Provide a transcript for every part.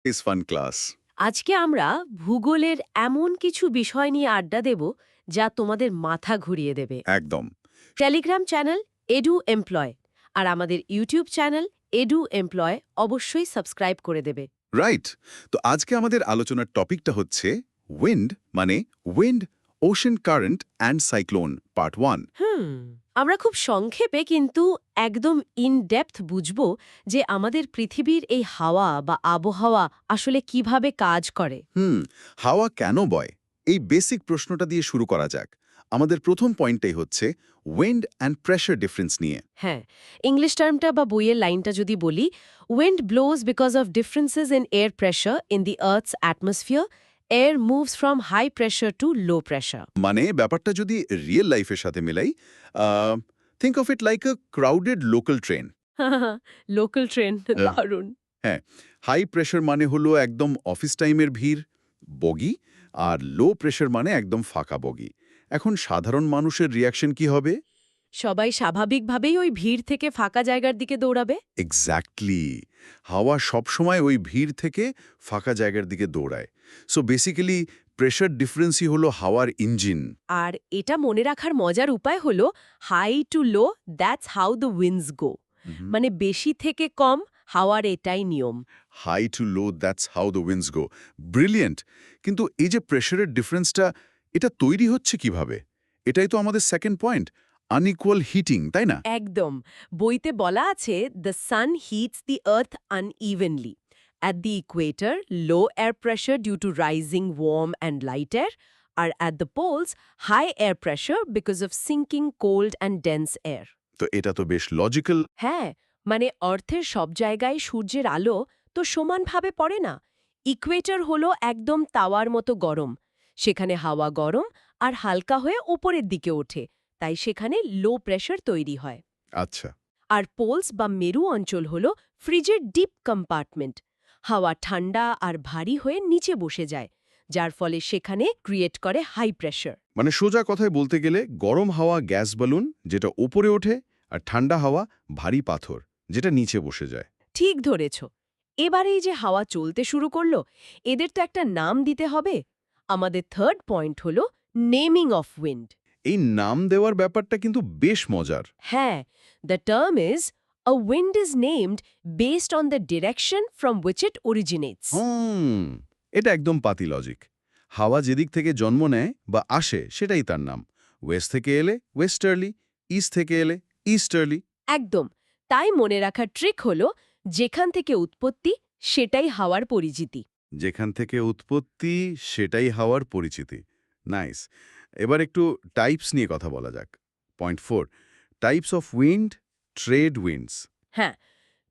Is fun class. আজকে আমরা ভূগোলের এমন কিছু বিষয় নিয়ে আড্ডা দেব যা তোমাদের মাথা ঘুরিয়ে দেবে। একদম। টেলিগ্রাম চ্যানেল এডু এমপ্লয় আর আমাদের ইউটিউব চ্যানেল এডু এমপ্লয় অবশ্যই সাবস্ক্রাইব করে দেবে। রাইট। তো আজকে আমাদের আলোচনার টপিকটা হচ্ছে উইন্ড, মানে wind, ocean current and cyclone part 1। আমরা খুব সংক্ষেপে কিন্তু একদম ইন ডেপথ বুঝব যে আমাদের পৃথিবীর এই হাওয়া বা আবহাওয়া আসলে কিভাবে কাজ করে। হাওয়া কেন বয়, এই বেসিক প্রশ্নটা দিয়ে শুরু করা যাক। আমাদের প্রথম পয়েন্টটাই হচ্ছে উইন্ড অ্যান্ড প্রেশার ডিফারেন্স নিয়ে। হ্যাঁ, ইংলিশ টার্মটা বা বইয়ের লাইনটা যদি বলি, wind blows because of differences in air pressure in the earth's atmosphere, air moves from high pressure to low pressure. মানে ব্যাপারটা যদি রিয়েল লাইফের সাথে মেলাই, think of it like a crowded local train. Local train, দারুণ। হ্যাঁ, high pressure মানে হলো একদম অফিস টাইমের ভিড়, বগি, আর লো প্রেশার মানে একদম ফাঁকা বগি। এখন সাধারণ মানুষের রিয়াকশন কি হবে? সবাই স্বাভাবিকভাবেই ওই ভিড় থেকে ফাঁকা জায়গার দিকে দৌড়াবে। এক্স্যাক্টলি। হাওয়া সবসময় ওই ভিড় থেকে ফাঁকা জায়গার দিকে দৌড়ায়। সো বেসিক্যালি প্রেশার ডিফারেন্সই হলো হাওয়ার ইঞ্জিন। আর এটা মনে রাখার মজার উপায় হলো high to low, that's how the winds go. মানে বেশি থেকে কম, হাওয়ার এটাই নিয়ম। High to low, that's how the winds go. Brilliant. কিন্তু এই যে প্রেশারের ডিফারেন্সটা, এটা তৈরি হচ্ছে কিভাবে? এটাই তো আমাদের সেকেন্ড পয়েন্ট, আনইকুয়াল হিটিং, তাই না? একদম। বইতে বলা আছে the sun hits the earth unevenly. At the equator low air pressure due to rising warm and light air, আর at the poles high air pressure because of sinking cold and dense air. তো এটা তো বেশ logical. হ্যাঁ, মানে অর্থের সব জায়গায় সূর্যের আলো তো সমানভাবে পড়ে না। ইকুয়েটর হলো একদম তাওয়ার মতো গরম, সেখানে হাওয়া গরম আর হালকা হয়ে ওপরের দিকে ওঠে, তাই সেখানে লো প্রেশার তৈরি হয়। আচ্ছা। আর পোলস বা মেরু অঞ্চল হল ফ্রিজের ডিপ কম্পার্টমেন্ট, হাওয়া ঠান্ডা আর ভারী হয়ে নিচে বসে যায়, যার ফলে সেখানে ক্রিয়েট করে হাই প্রেশার। মানে সোজা কথায় বলতে গেলে গরম হাওয়া গ্যাস বালুন, যেটা ওপরে ওঠে, আর ঠান্ডা হাওয়া ভারী পাথর, যেটা নিচে বসে যায়। ঠিক ধরেছ। এবারে এই যে হাওয়া চলতে শুরু করলো, এদের তো একটা নাম দিতে হবে। আমাদের থার্ড পয়েন্ট হলো নেমিং অফ উইন্ড। এই নাম দেওয়ার ব্যাপারটা কিন্তু বেশ মজার। হ্যাঁ, the term is a wind is named based on the direction from which it originates. এটা একদম পাতি লজিক। হাওয়া যেদিক থেকে জন্ম নেয় বা আসে সেটাই তার নাম। ওয়েস্ট থেকে এলে ওয়েস্টার্লি, ইস্ট থেকে এলে ইস্টার্লি। একদম। তাই মনে রাখার ট্রিক হলো যেখান থেকে উৎপত্তি সেটাই হাওয়ার পরিচিতি। যেখান থেকে উৎপত্তি সেটাই হাওয়ার পরিচিতি। নাইস। এবার একটু টাইপস নিয়ে কথা বলা যাক। Point 4, types of wind, trade winds. হ্যাঁ,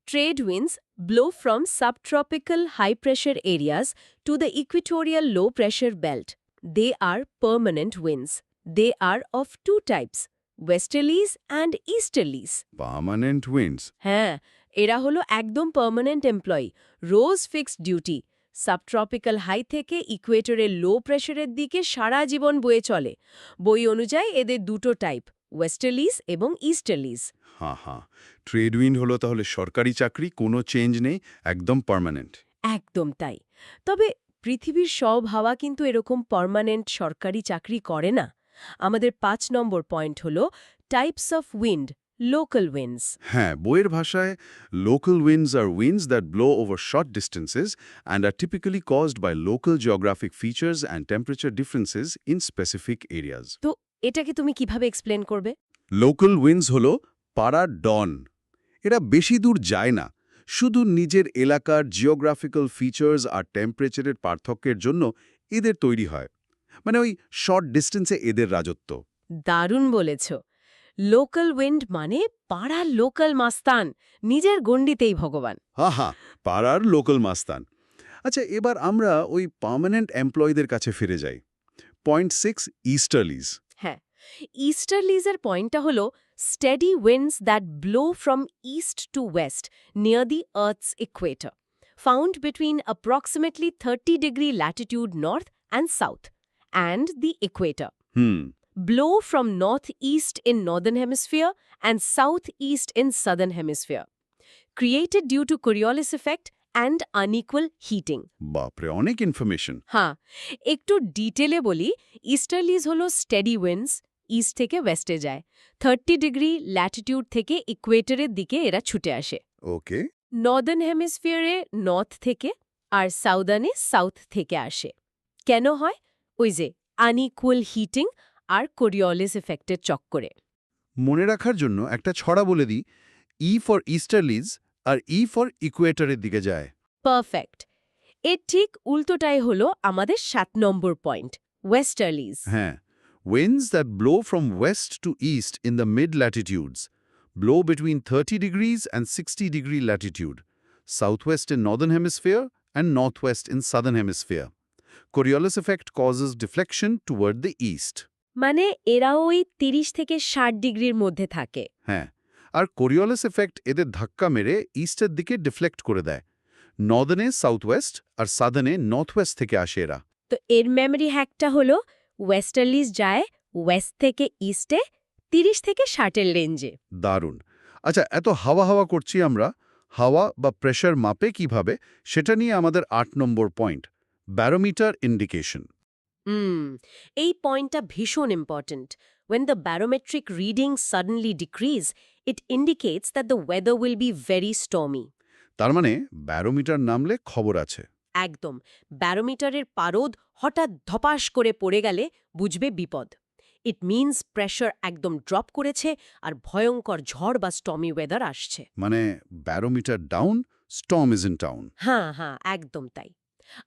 trade winds blow from subtropical high-pressure areas to the equatorial low-pressure belt. They are permanent winds. They are of two types, westerlies and easterlies. Permanent winds. হ্যাঁ, এরা হলো একদম permanent employee, রোজ fixed duty. Subtropical high থেকে ইকুয়েটরের লো প্রেশারের দিকে সারা জীবন বয়ে চলে। বই অনুযায়ী এদের দুটো টাইপ, ওয়েস্টার্লিস এবং ইস্টার্লিস। হ্যাঁ, ট্রেড উইন্ড হলো তাহলে সরকারি চাকরি, কোনো চেঞ্জ নেই, একদম পার্মানেন্ট। একদম তাই। তবে পৃথিবীর সব হাওয়া কিন্তু এরকম পার্মানেন্ট সরকারি চাকরি করে না। আমাদের ৫ নম্বর পয়েন্ট হল types of wind, local winds. হ্যাঁ, বইয়ের ভাষায় লোকাল উইন্ডস আর winds that blow over short distances and are typically caused by local geographic features and temperature differences in specific areas. তো এটাকে তুমি কিভাবে এক্সপ্লেন করবে? লোকাল উইন্ডস হলো পাড়ার ডন। এরা বেশি দূর যায় না, শুধু নিজের এলাকার জিওগ্রাফিক্যাল ফিচার্স আর টেম্পারেচারের পার্থক্যের জন্য এদের তৈরি হয়। মানে ওই শর্ট ডিস্টেন্সে এদের রাজত্ব। দারুণ বলেছ। লোকাল উইন্ড মানে পাড়ার লোকাল মাস্তান, নিজের গণ্ডিতেই ভগবান। হ্যাঁ, পাড়ার লোকাল মাস্তান। আচ্ছা, এবার আমরা ওই পার্মানেন্ট এমপ্লয়ীদের কাছে ফিরে যাই। Point 6, easterlies. হ্যাঁ, ইস্টার্লিজের পয়েন্টটা হলো steady winds that blow from east to west near the earth's equator, found between approximately 30 degree latitude north and south and the equator. Blow from northeast in northern hemisphere and southeast in southern hemisphere. Created due to Coriolis effect and unequal heating. বাপরে, অনেক information. হ্যাঁ, একটু ডিটেলে বলি, ইস্টার্লিজ হলো steady winds, east থেকে ওয়েস্টে যায়। 30 degree Latitude থেকে ইকুয়েটরের দিকে এরা ছুটে আসে। ওকে। নর্দার্ন হেমিসফিয়ারে নর্থ থেকে, আর সাউদার্নে সাউথ থেকে আসে। কেন হয়? ওই যে আনইকুয়াল হিটিং আর কোরিওলিস এফেক্টের চক্করে। মনে রাখার জন্য একটা ছড়া বলে দিই, E for ইস্টার্লিজ R E for ইকুয়েটরের দিকে যায়। পারফেক্ট। এর ঠিক উল্টোটাই হলো আমাদের 7 নম্বর পয়েন্ট, ওয়েস্টার্লিজ। হ্যাঁ, winds that blow from west to east in the mid-latitudes, blow between 30 degrees and 60 degree latitude, southwest in northern hemisphere and northwest in southern hemisphere. Coriolis effect causes deflection toward the east. মানে এরা ওই 30 থেকে 60 ডিগ্রির মধ্যে থাকে। হ্যাঁ, আর Coriolis effect এদের ধাক্কা মেরে ইস্টের দিকে ডিফ্লেক্ট করে দেয়। নর্দার্নে সাউথওয়েস্ট আর সাদার্নে নর্থওয়েস্ট থেকে আসে এরা। তো এর মেমরি হ্যাকটা হলো ওয়েস্টার্লিজ যায় ওয়েস্ট থেকে ইস্টে 30 থেকে 60 রেঞ্জে। দারুণ। আচ্ছা, এত হাওয়া হাওয়া করছি আমরা, হাওয়া বা প্রেশার মাপে কিভাবে, সেটা নিয়ে আমাদের 8 নম্বর পয়েন্ট, ব্যারোমিটার ইন্ডিকেশন। এই পয়েন্টটা ভীষণ important. When the barometric readings suddenly decrease, it indicates that the weather will be very stormy. তার মানে ব্যারোমিটার নামলে খবর আছে। একদম, ব্যারোমিটারের পারদ হঠাৎ ধপাস করে পড়ে গেলে বুঝবে বিপদ। ইট মিনস প্রেশার একদম ড্রপ করেছে আর ভয়ঙ্কর ঝড় বা স্টর্মি ওয়েদার আসছে। মানে barometer down, storm is in town. হ্যাঁ, একদম তাই।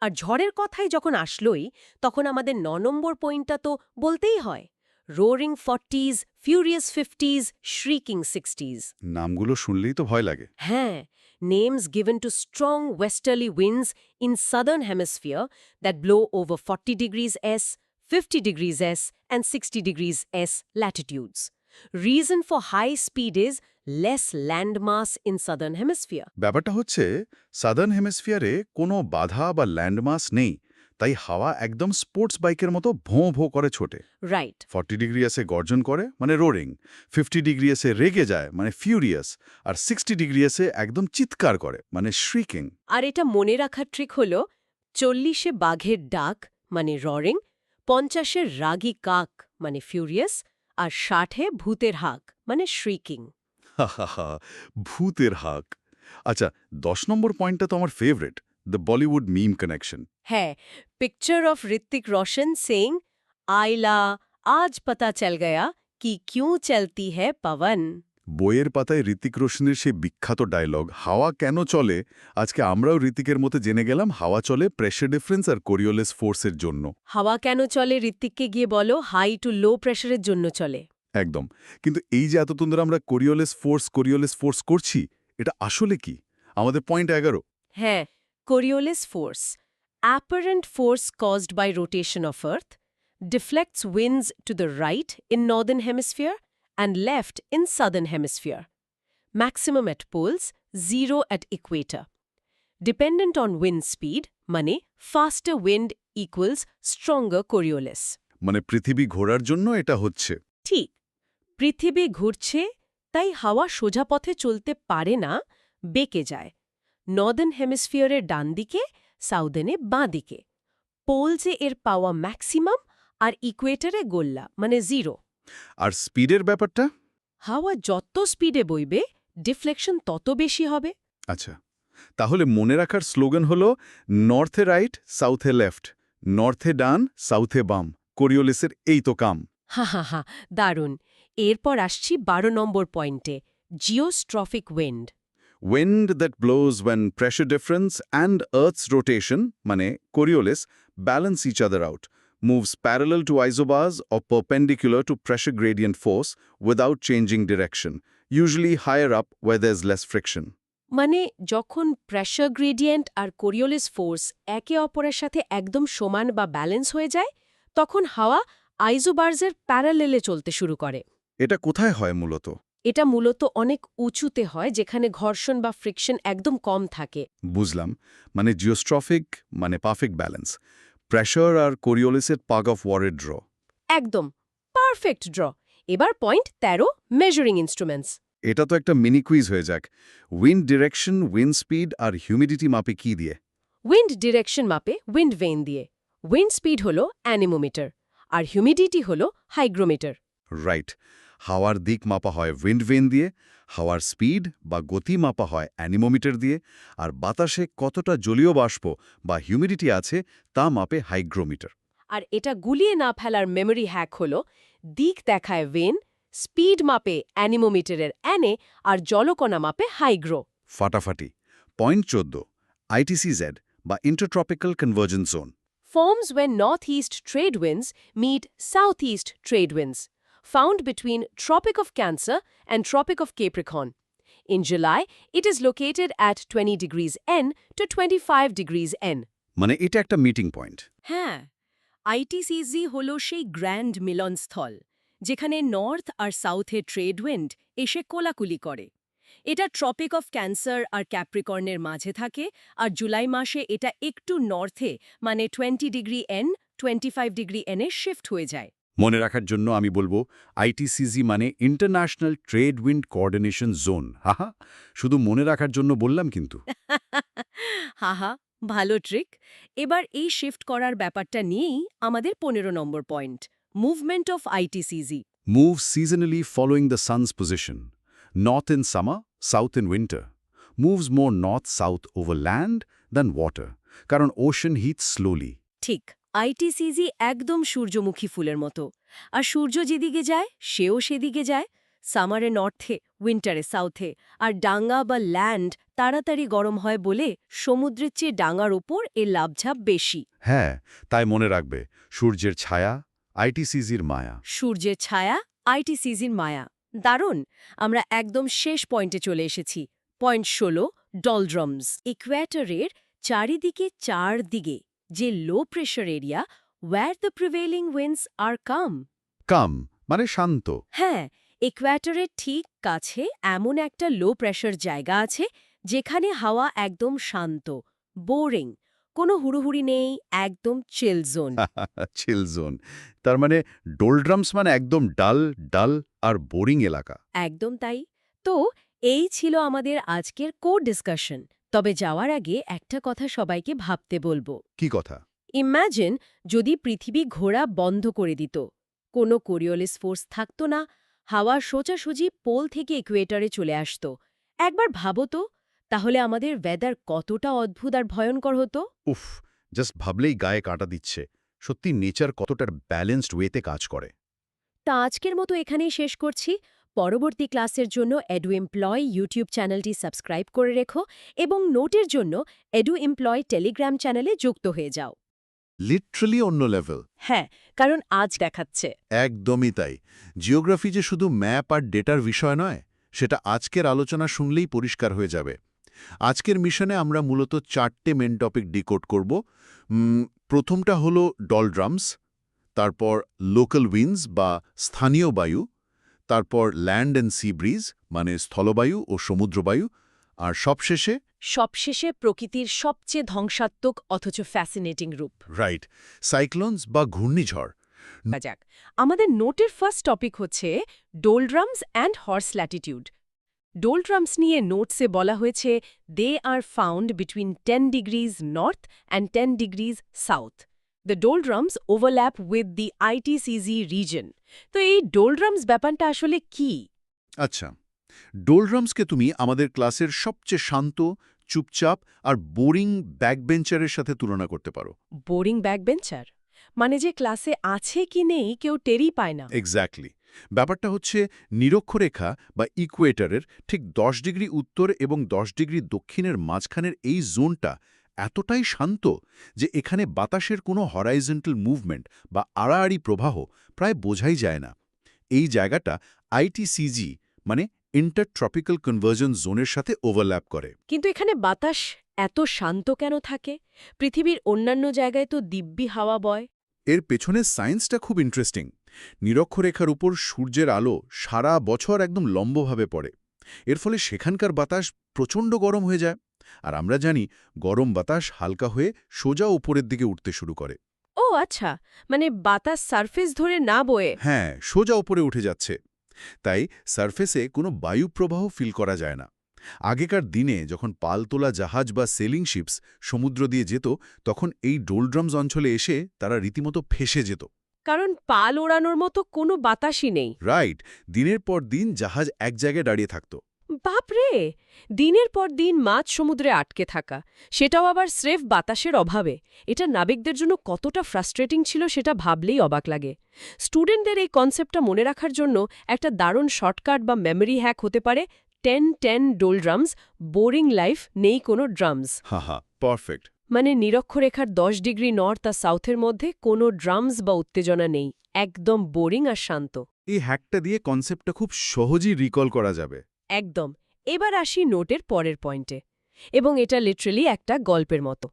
আর ঝড়ের কথাই যখন আসলোই, তখন আমাদের 9 নম্বর পয়েন্টটা তো বলতেই হয়, roaring 40s, furious 50s, শ্রিকিং 60s। নামগুলো শুনলেই তো ভয় লাগে। হ্যাঁ, names given to strong westerly winds in southern hemisphere that blow over 40 degrees S, 50 degrees S, and 60 degrees S latitudes. Reason for high speed is less land mass in southern hemisphere. ব্যাপারটা হচ্ছে, southern হেমিসফিয়ারে কোনো বাধা বা landmass নেই, তাই হাওয়া একদম sports বাইকের মতো ভোঁ ভোঁ করে ছোটে। Right. 40 ডিগ্রি এসে গর্জন করে মানে রোরিং, 50 ডিগ্রি এসে রেগে যায় মানে ফিউরিয়াস, আর 60 ডিগ্রি এসে একদম চিৎকার করে মানে শ্রিকিং। আর এটা মনে রাখার ট্রিক হলো 40-এ বাঘের ডাক মানে ররিং, 50-এর রাগী কাক মানে ফিউরিয়াস, আর 60-এ ভূতের হাক মানে শ্রিকিং। হা, ভূতের হাক। আচ্ছা, 10 নম্বর পয়েন্টটা তো আমার favourite, the Bollywood meme connection. হ্যাঁ, picture of Hrithik Roshan saying, আইলা আজ পতা চল গয়া কি কিউ চলতি হ্যায় পবন। বইয়ের পাতায় ঋত্বিক রোশনের সেই বিখ্যাত ডায়লগ, হাওয়া কেন চলে, আজকে আমরাও ঋত্বিকের মতো জেনে গেলাম হাওয়া চলে প্রেশার ডিফারেন্স আর কোরিওলিস ফোর্সের জন্য। হাওয়া কেন চলে ঋত্বিককে গিয়ে বলো হাই টু লো প্রেশারের জন্য চলে। একদম। কিন্তু এই যে এতক্ষণ ধরে আমরা কোরিওলিস ফোর্স করছি, এটা আসলে কি? আমাদের পয়েন্ট 11। হ্যাঁ, Coriolis force, apparent force caused by rotation of Earth, deflects winds to the right in northern hemisphere and left in southern hemisphere. Maximum at poles, zero at equator. Dependent on wind speed, মানে faster wind equals stronger Coriolis. মানে পৃথিবী ঘোরার জন্য এটা হচ্ছে। ঠিক, পৃথিবী ঘুরছে তাই হাওয়া সোজা পথে চলতে পারে না, বেঁকে যায়। নর্দার্ন হেমিসফিয়ারের ডান দিকে, সাউদার্নে বাঁ দিকে। পোলসে এর পাওয়া ম্যাক্সিমাম আর ইকুয়েটরে গোল্লা মানে জিরো। আর স্পিডের ব্যাপারটা? হাওয়া যত স্পিডে বইবে, ডিফ্লেকশন তত বেশি হবে। আচ্ছা, তাহলে মনে রাখার স্লোগান হলো নর্থে রাইট, সাউথে লেফট, নর্থে ডান, সাউথে বাম, কোরিওলিসের এই তো কাম। হা, দারুণ। এরপর আসছি 12 নম্বর পয়েন্টে, জিওস্ট্রফিক wind. Wind that blows when pressure difference and Earth's rotation, মানে Coriolis, balance each other out, moves parallel to isobars or perpendicular to pressure gradient force without changing direction, usually higher up where there's less friction. মানে যখন pressure gradient আর Coriolis force একে অপরের সাথে একদম সমান বা balance হয়ে যায়, তখন হাওয়া আইজোবার্সের প্যারালেলে চলতে শুরু করে। এটা কোথায় হয় মূলত? এটা মূলত অনেক উঁচুতে হয়, যেখানে ঘর্ষণ বা ফ্রিকশন একদম কম থাকে। বুঝলাম, মানে জিওস্ট্রফিক মানে পারফেক্ট ব্যালেন্স, প্রেশার আর কোরিওলিসের পাগ অফ ওয়ারের ড্র। একদম পারফেক্ট ড্র। এবার পয়েন্ট 13, মেজারিং ইনস্ট্রুমেন্টস। এটা তো একটা মিনি কুইজ হয়ে যাক। উইন্ড ডিরেকশন, উইন্ড স্পিড আর হিউমিডিটি মাপে কি দিয়ে? উইন্ড ডিরেকশন মাপে উইন্ড ভেইন দিয়ে, উইন্ড স্পিড হলো অ্যানিমোমিটার, আর হিউমিডিটি হলো হাইগ্রোমিটার। রাইট। হাওয়ার দিক মাপা হয় উইন্ড ভেন দিয়ে, হাওয়ার স্পিড বা গতি মাপা হয় অ্যানিমোমিটার দিয়ে, আর বাতাসে কতটা জলীয় বাষ্প বা হিউমিডিটি আছে তা মাপে হাইগ্রোমিটার। আর এটা গুলিয়ে না ফেলার মেমরি হ্যাক হলো দিক দেখায় ভেন, স্পিড মাপে অ্যানিমোমিটারের অ্যানে, আর জলকণা মাপে হাইগ্রো। ফাটাফাটি। পয়েন্ট 14, ITCZ বা intertropical convergence zone. Forms when northeast trade winds meet southeast trade winds, found between Tropic of Cancer and Tropic of Capricorn. In July, it is located at 20 degrees N to 25 degrees N. মানে এটা একটা meeting point. হ্যাঁ, আইটিসিজি হল সেই grand মিলনস্থল, যেখানে north আর সাউথে trade wind এসে কোলাকুলি করে। এটা ট্রপিক অফ ক্যান্সার আর ক্যাপ্রিকর্নের মাঝে থাকে, আর জুলাই মাসে এটা একটু নর্থে মানে 20 ডিগ্রি এন 25 ডিগ্রি এনে শিফট হয়ে যায়। মনে রাখার জন্য আমি বলবো ITCZ মানে international trade wind coordination zone. হাহা, শুধু মনে রাখার জন্য বললাম কিন্তু। হাহা, ভালো ট্রিক। এবার এই শিফট করার ব্যাপারটা নিয়েই আমাদের 15 নম্বর point, movement of ITCZ. Move seasonally following the sun's position. North in summer, south in winter. Moves more north-south over land than water. কারণ ocean heats slowly. ঠিক, আইটিসিজি একদম সূর্যমুখী ফুলের মতো। আর সূর্য যেদিকে যায় সেও সেদিকে যায়। সামারে নর্থে, উইন্টারে সাউথে, আর ডাঙ্গা বা ল্যান্ড তাড়াতাড়ি গরম হয় বলে সমুদ্রের চেয়ে ডাঙ্গার ওপর এর লাভঝাপ বেশি। হ্যাঁ, তাই মনে রাখবে, সূর্যের ছায়া, ITCZর মায়া। সূর্যের ছায়া, আইটিসিজির মায়া। দারুণ! আমরা একদম শেষ পয়েন্টে চলে এসেছি। পয়েন্ট 16, ডলড্রামস। ইকুয়েটরের চারিদিকে যে লো pressure area, where the prevailing winds are calm. কাম মানে শান্ত। হ্যাঁ, ইকুয়েটরের ঠিক কাছে এমন একটা লো প্রেশার জায়গা আছে যেখানে হাওয়া একদম শান্ত, বোরিং, কোনো হুড়োহুড়ি নেই, একদম চিল জোন। চিল জোন। তার মানে ডোলড্রামস মানে একদম ডাল ডাল আর বোরিং এলাকা। একদম তাই। তো এই ছিল আমাদের আজকের কোর ডিসকাশন। তবে যাওয়ার আগে একটা কথা সবাইকে ভাবতে বলবো। কি কথা? ইম্যাজিন যদি পৃথিবী ঘোরা বন্ধ করে দিত, কোনো কোরিওলিস ফোর্স থাকত না, হাওয়া সোজাসুজি পোল থেকে ইকুয়েটরে চলে আসত। একবার ভাবো তো, তাহলে আমাদের ওয়েদার কতটা অদ্ভুত আর ভয়ঙ্কর হতো। উফ, জাস্ট ভাবলেই গায়ে কাঁটা দিচ্ছে। সত্যি নেচার কতটা ব্যালেন্সড ওয়েতে কাজ করে। তা আজকের মতো এখানেই শেষ করছি। পরবর্তী ক্লাসের জন্য এডু এমপ্লয় ইউটিউব চ্যানেলটি সাবস্ক্রাইব করে রেখো এবং নোটের জন্য এডু এমপ্লয় টেলিগ্রাম চ্যানেলে যুক্ত হয়ে যাও। লিটারালি অন্য লেভেল। হ্যাঁ, কারণ আজ দেখাচ্ছে। একদমই তাই। জিওগ্রাফি যে শুধু ম্যাপ আর ডেটার বিষয় নয়, সেটা আজকের আলোচনা শুনলেই পরিষ্কার হয়ে যাবে। আজকের মিশনে আমরা মূলত 4টে মেন টপিক ডিকোড করব। প্রথমটা হলো ডলড্রামস, তারপর লোকাল উইন্ডস বা স্থানীয় বায়ু, তারপর ল্যান্ড অ্যান্ড সি ব্রিজ মানে স্থলবায়ু ও সমুদ্রবায়ু, আর সবশেষে প্রকৃতির সবচেয়ে ধ্বংসাত্মক অথচ ফ্যাসিনেটিং রূপ। রাইট, সাইক্লোনস বা ঘূর্ণিঝড়। যাক, আমাদের নোটের ফার্স্ট টপিক হচ্ছে doldrums and horse latitude. Doldrums নিয়ে নোটসে বলা হয়েছে they are found between 10 degrees north and 10 degrees south. The doldrums overlap with the ITCZ region. তো এই ডোলড্রামস ব্যাপারটা আসলে কি? আচ্ছা, ডোলড্রামসকে তুমি আমাদের ক্লাসের সবচেয়ে শান্ত, চুপচাপ আর বোরিং ব্যাকবেঞ্চারের সাথে তুলনা করতে পারো। বোরিং ব্যাকবেঞ্চার মানে যে ক্লাসে আছে কি নেই কেউ টেরই পায় না। এক্স্যাক্টলি। ব্যাপারটা হচ্ছে নিরক্ষরেখা বা ইকুয়েটরের ঠিক 10 ডিগ্রি উত্তর এবং 10 ডিগ্রি দক্ষিণের মাঝখানের এই জোনটা এতটাই শান্ত যে এখানে বাতাসের কোনো হরাইজন্টাল মুভমেন্ট বা আড়াআড়ি প্রবাহ প্রায় বোঝাই যায় না। এই জায়গাটা আইটিসিজি মানে ইন্টারট্রপিক্যাল কনভার্জেন্স জোনের সাথে ওভারল্যাপ করে। কিন্তু এখানে বাতাস এত শান্ত কেন থাকে? পৃথিবীর অন্যান্য জায়গায় তো দিব্যি হাওয়া বয়। এর পেছনের সায়েন্সটা খুব ইন্টারেস্টিং। নিরক্ষরেখার উপর সূর্যের আলো সারা বছর একদম লম্বভাবে পড়ে। এর ফলে সেখানকার বাতাস প্রচণ্ড গরম হয়ে যায়। আর আমরা জানি গরম বাতাস হালকা হয়ে সোজা উপরের দিকে উঠতে শুরু করে। ও আচ্ছা, মানে বাতাস সারফেস ধরে না বয়ে। হ্যাঁ, সোজা উপরে উঠে যাচ্ছে। তাই সারফেসে কোনো বায়ুপ্রবাহ ফিল করা যায় না। আগেকার দিনে যখন পালতোলা জাহাজ বা সেলিং শিপস সমুদ্র দিয়ে যেত, তখন এই ডোলড্রামস অঞ্চলে এসে তারা রীতিমতো ফেঁসে যেত। কারণ পাল ওড়ানোর মতো কোনো বাতাসই নেই। রাইট, দিনের পর দিন জাহাজ এক জায়গায় দাঁড়িয়ে থাকত। বাপরে! দিনের পর দিন মাঝ সমুদ্রে আটকে থাকা, সেটাও আবার স্রেফ বাতাসের অভাবে। এটা নাবিকদের জন্য কতটা ফ্রাস্ট্রেটিং ছিল সেটা ভাবলেই অবাক লাগে। স্টুডেন্টদের এই কনসেপ্টটা মনে রাখার জন্য একটা দারুণ শর্টকাট বা মেমরি হ্যাক হতে পারে 10-10 ডোলড্রামস, বোরিং লাইফ, নেই কোনো ড্রামস। হা, পারফেক্ট। মানে নিরক্ষরেখার 10 ডিগ্রি নর্থ আর সাউথের মধ্যে কোনো ড্রামস বা উত্তেজনা নেই, একদম বোরিং আর শান্ত। এই হ্যাকটা দিয়ে কনসেপ্টটা খুব সহজেই রিকল করা যাবে। একদম। এবার আসি নোটের পরের পয়েন্টে, এবং এটা লিটারালি একটা গল্পের মতো।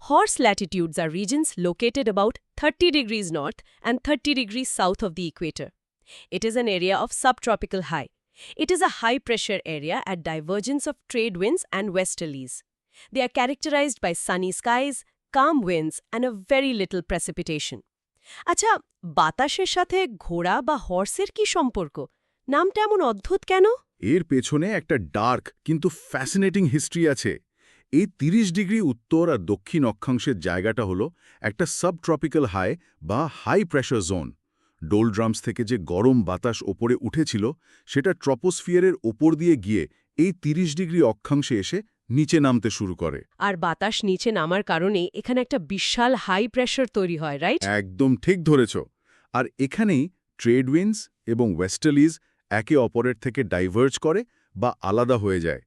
Horse latitudes are regions located about 30 degrees north and 30 degrees south of the equator. It is an area of subtropical high. It is a high-pressure area at divergence of trade winds and westerlies. They are characterized by sunny skies, calm winds, and a very little precipitation. আচ্ছা, বাতাসের সাথে ঘোড়া বা হর্সের কি সম্পর্ক? নামটা এমন অদ্ভুত কেন? এর পেছনে একটা ডার্ক কিন্তু ফ্যাসিনেটিং হিস্ট্রি আছে। এই 30 ডিগ্রি উত্তর আর দক্ষিণ অক্ষাংশের জায়গাটা হলো একটা সাবট্রপিক্যাল হাই বা হাই প্রেশার জোন। ডোলড্রামস থেকে যে গরম বাতাস ওপরে উঠেছিল, সেটা ট্রপোস্ফিয়ারের ওপর দিয়ে গিয়ে এই 30 ডিগ্রি অক্ষাংশে এসে নিচে নামতে শুরু করে। আর বাতাস নিচে নামার কারণে এখানে একটা বিশাল হাই প্রেশার তৈরি হয়, রাইট? একদম ঠিক ধরেছ। আর এখানেই ট্রেড উইন্ডস এবং ওয়েস্টার্লিজ একে অপরের থেকে ডাইভার্জ করে বা আলাদা হয়ে যায়।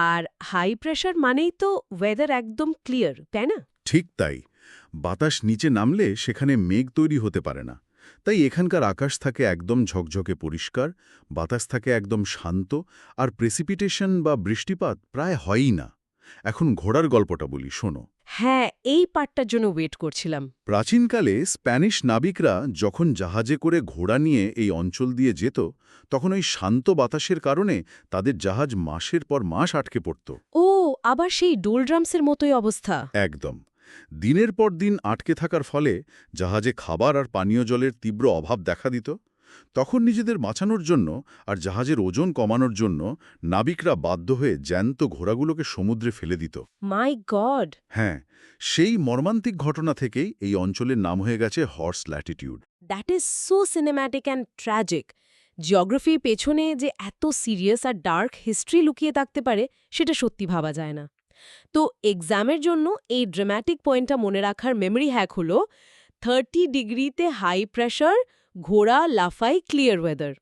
আর হাই প্রেশার মানেই তো ওয়েদার একদম ক্লিয়ার, তাই না? ঠিক তাই। বাতাস নিচে নামলে সেখানে মেঘ তৈরি হতে পারে না। তাই এখানকার আকাশ থাকে একদম ঝকঝকে পরিষ্কার, বাতাস থাকে একদম শান্ত, আর প্রেসিপিটেশন বা বৃষ্টিপাত প্রায় হয়ই না। এখন ঘোড়ার গল্পটা বলি, শোনো। হ্যাঁ, এই পার্টটার জন্য ওয়েট করছিলাম। প্রাচীনকালে স্প্যানিশ নাবিকরা যখন জাহাজে করে ঘোড়া নিয়ে এই অঞ্চল দিয়ে যেত, তখন ওই শান্ত বাতাসের কারণে তাদের জাহাজ মাসের পর মাস আটকে পড়ত। ও, আবার সেই ডোলড্রামসের মতোই অবস্থা। একদম। দিনের পর দিন আটকে থাকার ফলে জাহাজে খাবার আর পানীয় জলের তীব্র অভাব দেখা দিত। তখন নিজেদের বাঁচানোর জন্য আর জাহাজের ওজন কমানোর জন্য নাবিকরা বাধ্য হয়ে জ্যান্ত ঘোড়াগুলোকে সমুদ্রে ফেলে দিত। মাই গড! হ্যাঁ, সেই মর্মান্তিক ঘটনা থেকেই এই অঞ্চলের নাম হয়ে গেছে horse latitude. That is so cinematic and tragic. জিওগ্রাফির পেছনে যে এত সিরিয়াস আর ডার্ক হিস্ট্রি লুকিয়ে থাকতে পারে, সেটা সত্যি ভাবা যায় না। তো এক্সামের জন্য এই ড্রামাটিক পয়েন্টটা মনে রাখার মেমরি হ্যাক হলো 30 ডিগ্রিতে হাই প্রেশার, ঘোড়া লাফাই, ক্লিয়ার ওয়েদার।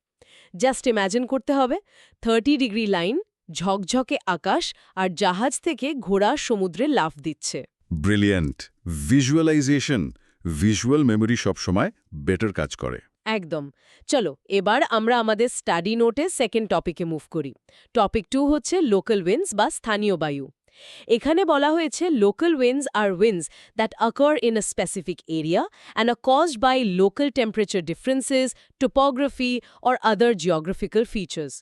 জাস্ট ইম্যাজিন করতে হবে 30 ডিগ্রি লাইন, ঝকঝকে আকাশ, আর জাহাজ থেকে ঘোড়া সমুদ্রে লাফ দিচ্ছে। Brilliant visualisation. ভিজুয়াল মেমোরি সবসময় বেটার কাজ করে। একদম। চলো এবার আমরা আমাদের স্টাডি নোটে সেকেন্ড টপিকে মুভ করি। টপিক 2 হচ্ছে লোকাল উইন্ডস বা স্থানীয় বায়ু। এখানে বলা হয়েছে লোকাল উইন্ডস আর winds that occur in a specific area and are caused by local temperature differences, topography or other geographical features.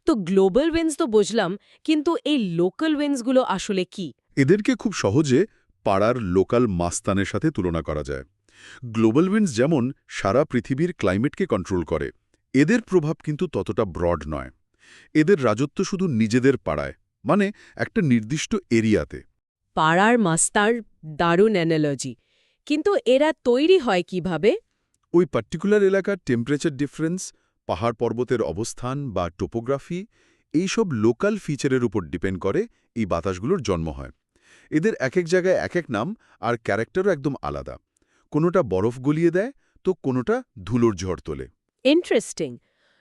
তো গ্লোবাল উইন্ডস তো বুঝলাম, কিন্তু এই লোকাল উইন্ডসগুলো আসলে কি? এদেরকে খুব সহজে পাড়ার লোকাল মাস্তানের সাথে তুলনা করা যায়। গ্লোবাল উইন্ডস যেমন সারা পৃথিবীর ক্লাইমেটকে কন্ট্রোল করে, এদের প্রভাব কিন্তু ততটা ব্রড নয়। এদের রাজত্ব শুধু নিজেদের পাড়ায়, মানে একটা নির্দিষ্ট এরিয়াতে। পাড়ার মাস্তার, দারুণ অ্যানালজি। কিন্তু এরা তৈরি হয় কিভাবে? ওই পার্টিকুলার এলাকার টেম্পারেচার ডিফারেন্স, পাহাড় পর্বতের অবস্থান বা টোপোগ্রাফি, এইসব লোকাল ফিচারের উপর ডিপেন্ড করে এই বাতাসগুলোর জন্ম হয়। এদের এক এক জায়গায় এক এক নাম আর ক্যারেক্টারও একদম আলাদা। কোনোটা বরফ গলিয়ে দেয়, তো কোনোটা ধুলোর ঝড় তোলে। ইন্টারেস্টিং।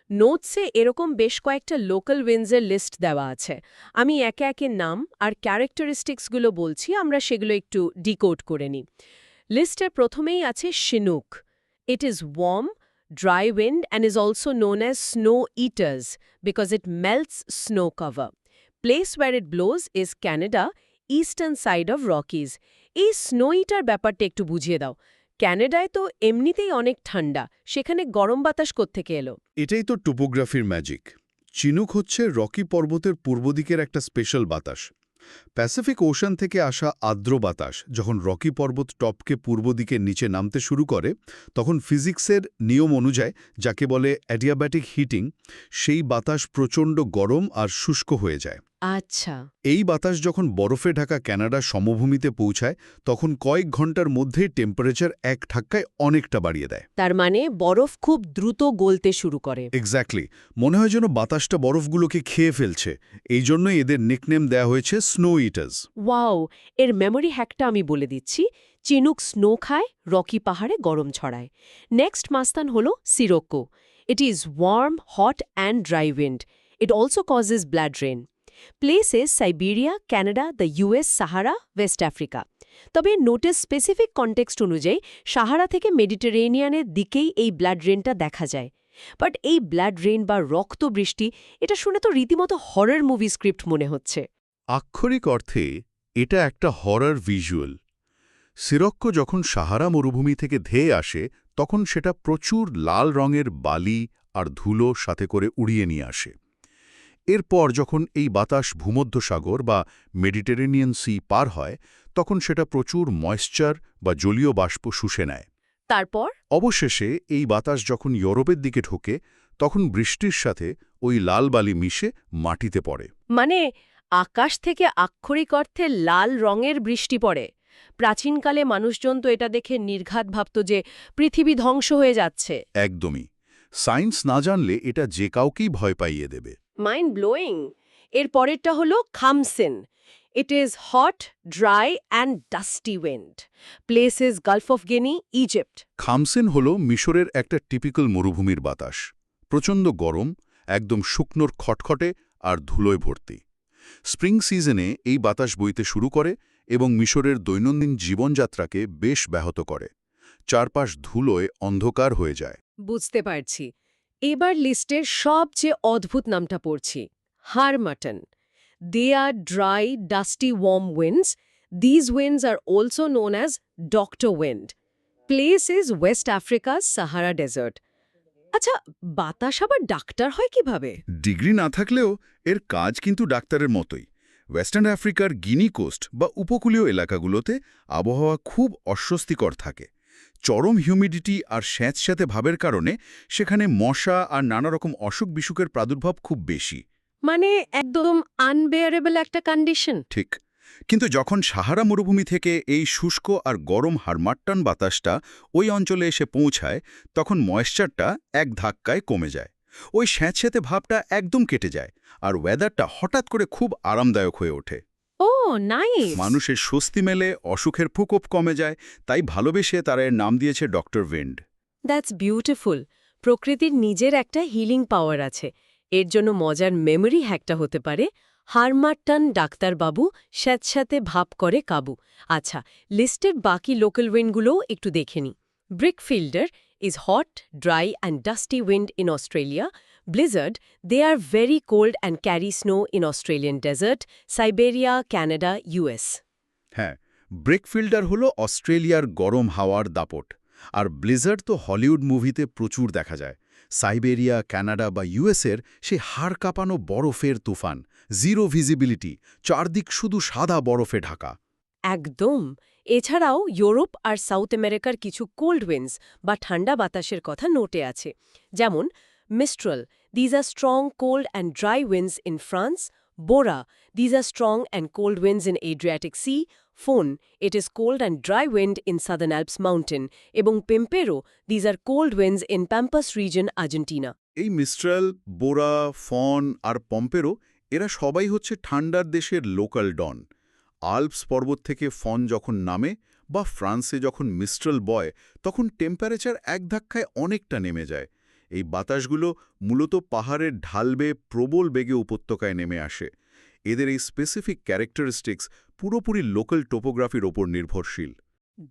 নোটসে এরকম বেশ কয়েকটা লোকাল উইন্ডসের লিস্ট দেওয়া আছে। আমি একে একে নাম আর ক্যারেক্টারিস্টিক্সগুলো বলছি, আমরা সেগুলো একটু ডিকোড করে নিই। লিস্টের প্রথমেই আছে chinook. It is warm, dry wind and is also known as snow eaters because it melts snow cover. Place where it blows is Canada, eastern side of Rockies. এই snow eater ব্যাপারটা একটু বুঝিয়ে দাও। ক্যানাডায় তো এমনিতেই অনেক ঠান্ডা, সেখানে গরম বাতাস কোত্থেকে এলো? এটাই তো টোপোগ্রাফির ম্যাজিক। চিনুক হচ্ছে রকি পর্বতের পূর্ব দিকের একটা স্পেশাল বাতাস। প্যাসিফিক ওশান থেকে আসা আর্দ্র বাতাস যখন রকি পর্বত টপকে পূর্ব দিকে নিচে নামতে শুরু করে তখন ফিজিক্সের নিয়ম অনুযায়ী যাকে বলে অ্যাডিয়াব্যাটিক হিটিং সেই বাতাস প্রচণ্ড গরম আর শুষ্ক হয়ে যায়। আচ্ছা। এই বাতাস যখন বরফে ঢাকা কানাডার সমভূমিতে পৌঁছায় তখন কয়েক ঘন্টার মধ্যেই টেম্পারেচার এক ধাক্কায় অনেকটা বাড়িয়ে দেয়। তার মানে বরফ খুব দ্রুত গলতে শুরু করে। এক্স্যাক্টলি, মনে হয় যেন বাতাসটা বরফগুলোকে খেয়ে ফেলছে। এই জন্যই এদের নিকনেম দেয়া হয়েছে স্নো ইটার্স। ওয়াও, এর মেমোরি হ্যাকটা আমি বলে দিচ্ছি। চিনুক স্নো খায়, রকি পাহাড়ে গরম ছড়ায়। নেক্সট মাস্তান হল sirocco. It is warm, hot and dry wind. It also causes blood rain. Places Siberia, Canada, the US, Sahara, West Africa. তবে নোটিস স্পেসিফিক কনটেক্সট অনুযায়ী সাহারা থেকে মেডিটেরেনিয়ানের দিকেই এই ব্লাড রেনটা দেখা যায়। বাট এই ব্লাড রেন বা রক্ত বৃষ্টি, এটা শুনে তো রীতিমতো হরর মুভি স্ক্রিপ্ট মনে হচ্ছে। আক্ষরিক অর্থে এটা একটা হরর ভিজুয়াল। সিরক্কো যখন সাহারা মরুভূমি থেকে ধেয়ে আসে তখন সেটা প্রচুর লাল রঙের বালি আর ধুলো সাথে করে উড়িয়ে নিয়ে আসে। এরপর যখন এই বাতাস ভূমধ্যসাগর বা মেডিটেরেনিয়ান সি পার হয় তখন সেটা প্রচুর ময়েশ্চার বা জলীয় বাষ্প শুষে নেয়। তারপর অবশেষে এই বাতাস যখন ইউরোপের দিকে ঢোকে তখন বৃষ্টির সাথে ওই লাল বালি মিশে মাটিতে পড়ে। মানে আকাশ থেকে আক্ষরিক অর্থে লাল রঙের বৃষ্টি পড়ে। প্রাচীনকালে মানুষজন তো এটা দেখে নির্ঘাত ভাবত যে পৃথিবী ধ্বংস হয়ে যাচ্ছে। একদমই। সায়েন্স না জানলে এটা যে কাউকেই ভয় পাইয়ে দেবে। Mind blowing. এর পরেরটা হলো khamsin. It is hot, dry and dusty wind. Place is Gulf of Guinea, Egypt. Khamsin হল মিশরের একটা টিপিক্যাল মরুভূমির বাতাস। প্রচণ্ড গরম, একদম শুকনোর খটখটে আর ধুলোয় ভর্তি। স্প্রিং সিজনে এই বাতাস বইতে শুরু করে এবং মিশরের দৈনন্দিন জীবনযাত্রাকে বেশ ব্যাহত করে। চারপাশ ধুলোয় অন্ধকার হয়ে যায়। বুঝতে পারছি। এবার লিস্টের সবচেয়ে অদ্ভুত নামটা পড়ছি, harmattan. They are dry, dusty, warm winds. These winds are also known as doctor wind. Place is West আফ্রিকার সাহারা ডেজার্ট। আচ্ছা, বাতাস আবার ডাক্তার হয় কিভাবে? ডিগ্রি না থাকলেও এর কাজ কিন্তু ডাক্তারের মতোই। ওয়েস্টার্ন আফ্রিকার গিনি কোস্ট বা উপকূলীয় এলাকাগুলোতে আবহাওয়া খুব অস্বস্তিকর থাকে। চরম হিউমিডিটি আর স্যাঁতস্যাঁতে ভাবের কারণে সেখানে মশা আর নানা রকম অসুখ-বিসুখের প্রাদুর্ভাব খুব বেশি। মানে একদম আনবেয়ারেবল একটা কন্ডিশন। ঠিক। কিন্তু যখন সাহারা মরুভূমি থেকে এই শুষ্ক আর গরম হারমাট্টান বাতাসটা ওই অঞ্চলে এসে পৌঁছায় তখন ময়েশ্চারটা এক ধাক্কায় কমে যায়। ওই স্যাঁতস্যাঁতে ভাবটা একদম কেটে যায় আর ওয়েদারটা হঠাৎ করে খুব আরামদায়ক হয়ে ওঠে। ও নাইস। মানুষের স্বস্তি মেলে, অসুখের প্রকোপ কমে যায়। তাই ভালোবেসে তারা এর নাম দিয়েছে ডক্টর উইন্ড। That's beautiful. প্রকৃতির নিজের একটা হিলিং পাওয়ার আছে। এর জন্য মজার মেমোরি হ্যাকটা হতে পারে, হারমাট্টান ডাক্তারবাবু স্যাঁতস্যাঁতে ভাব করে কাবু। আচ্ছা, লিস্টের বাকি লোকাল উইন্ডগুলোও একটু দেখে নিই। Brickfielder is hot, dry and dusty wind in Australia. Blizzard, they are very cold and carry snow in Australian desert, Siberia, Canada, US. হ্যাঁ, ব্রেকফিল্ডার হলো অস্ট্রেলিয়ার গরম হাওয়ার দাপট। আর ব্লিজার্ড তো হলিউড মুভিতে প্রচুর দেখা যায়। সাইবেরিয়া, কানাডা বা ইউএসের সেই হাড় কাঁপানো বরফের তুফান, জিরো ভিজিবিলিটি, চারদিক শুধু সাদা বরফে ঢাকা। একদম। এছাড়াও ইউরোপ আর সাউথ আমেরিকার কিছু কোল্ড উইন্ডস বা ঠান্ডা বাতাসের কথা নোটে আছে। যেমন mistral, these are strong cold and dry winds in France. Bora, these are strong and cold winds in Adriatic Sea. Foehn, it is cold and dry wind in southern Alps mountain. এবং pampero, these are cold winds in pampas region, Argentina. এই mistral, bora, foehn আর pampero এরা সবাই হচ্ছে ঠান্ডার দেশের local ডন। Alps পর্বত থেকে ফন যখন নামে বা ফ্রান্সে যখন মিস্ট্রাল বয় তখন টেম্পারেচার এক ধাক্কায় অনেকটা নেমে যায়। এই বাতাসগুলো মূলত পাহাড়ের ঢাল বেয়ে প্রবল বেগে উপত্যকায় নেমে আসে। এদের এই স্পেসিফিক ক্যারেক্টারিস্টিক্স পুরোপুরি লোকাল টোপোগ্রাফির ওপর নির্ভরশীল।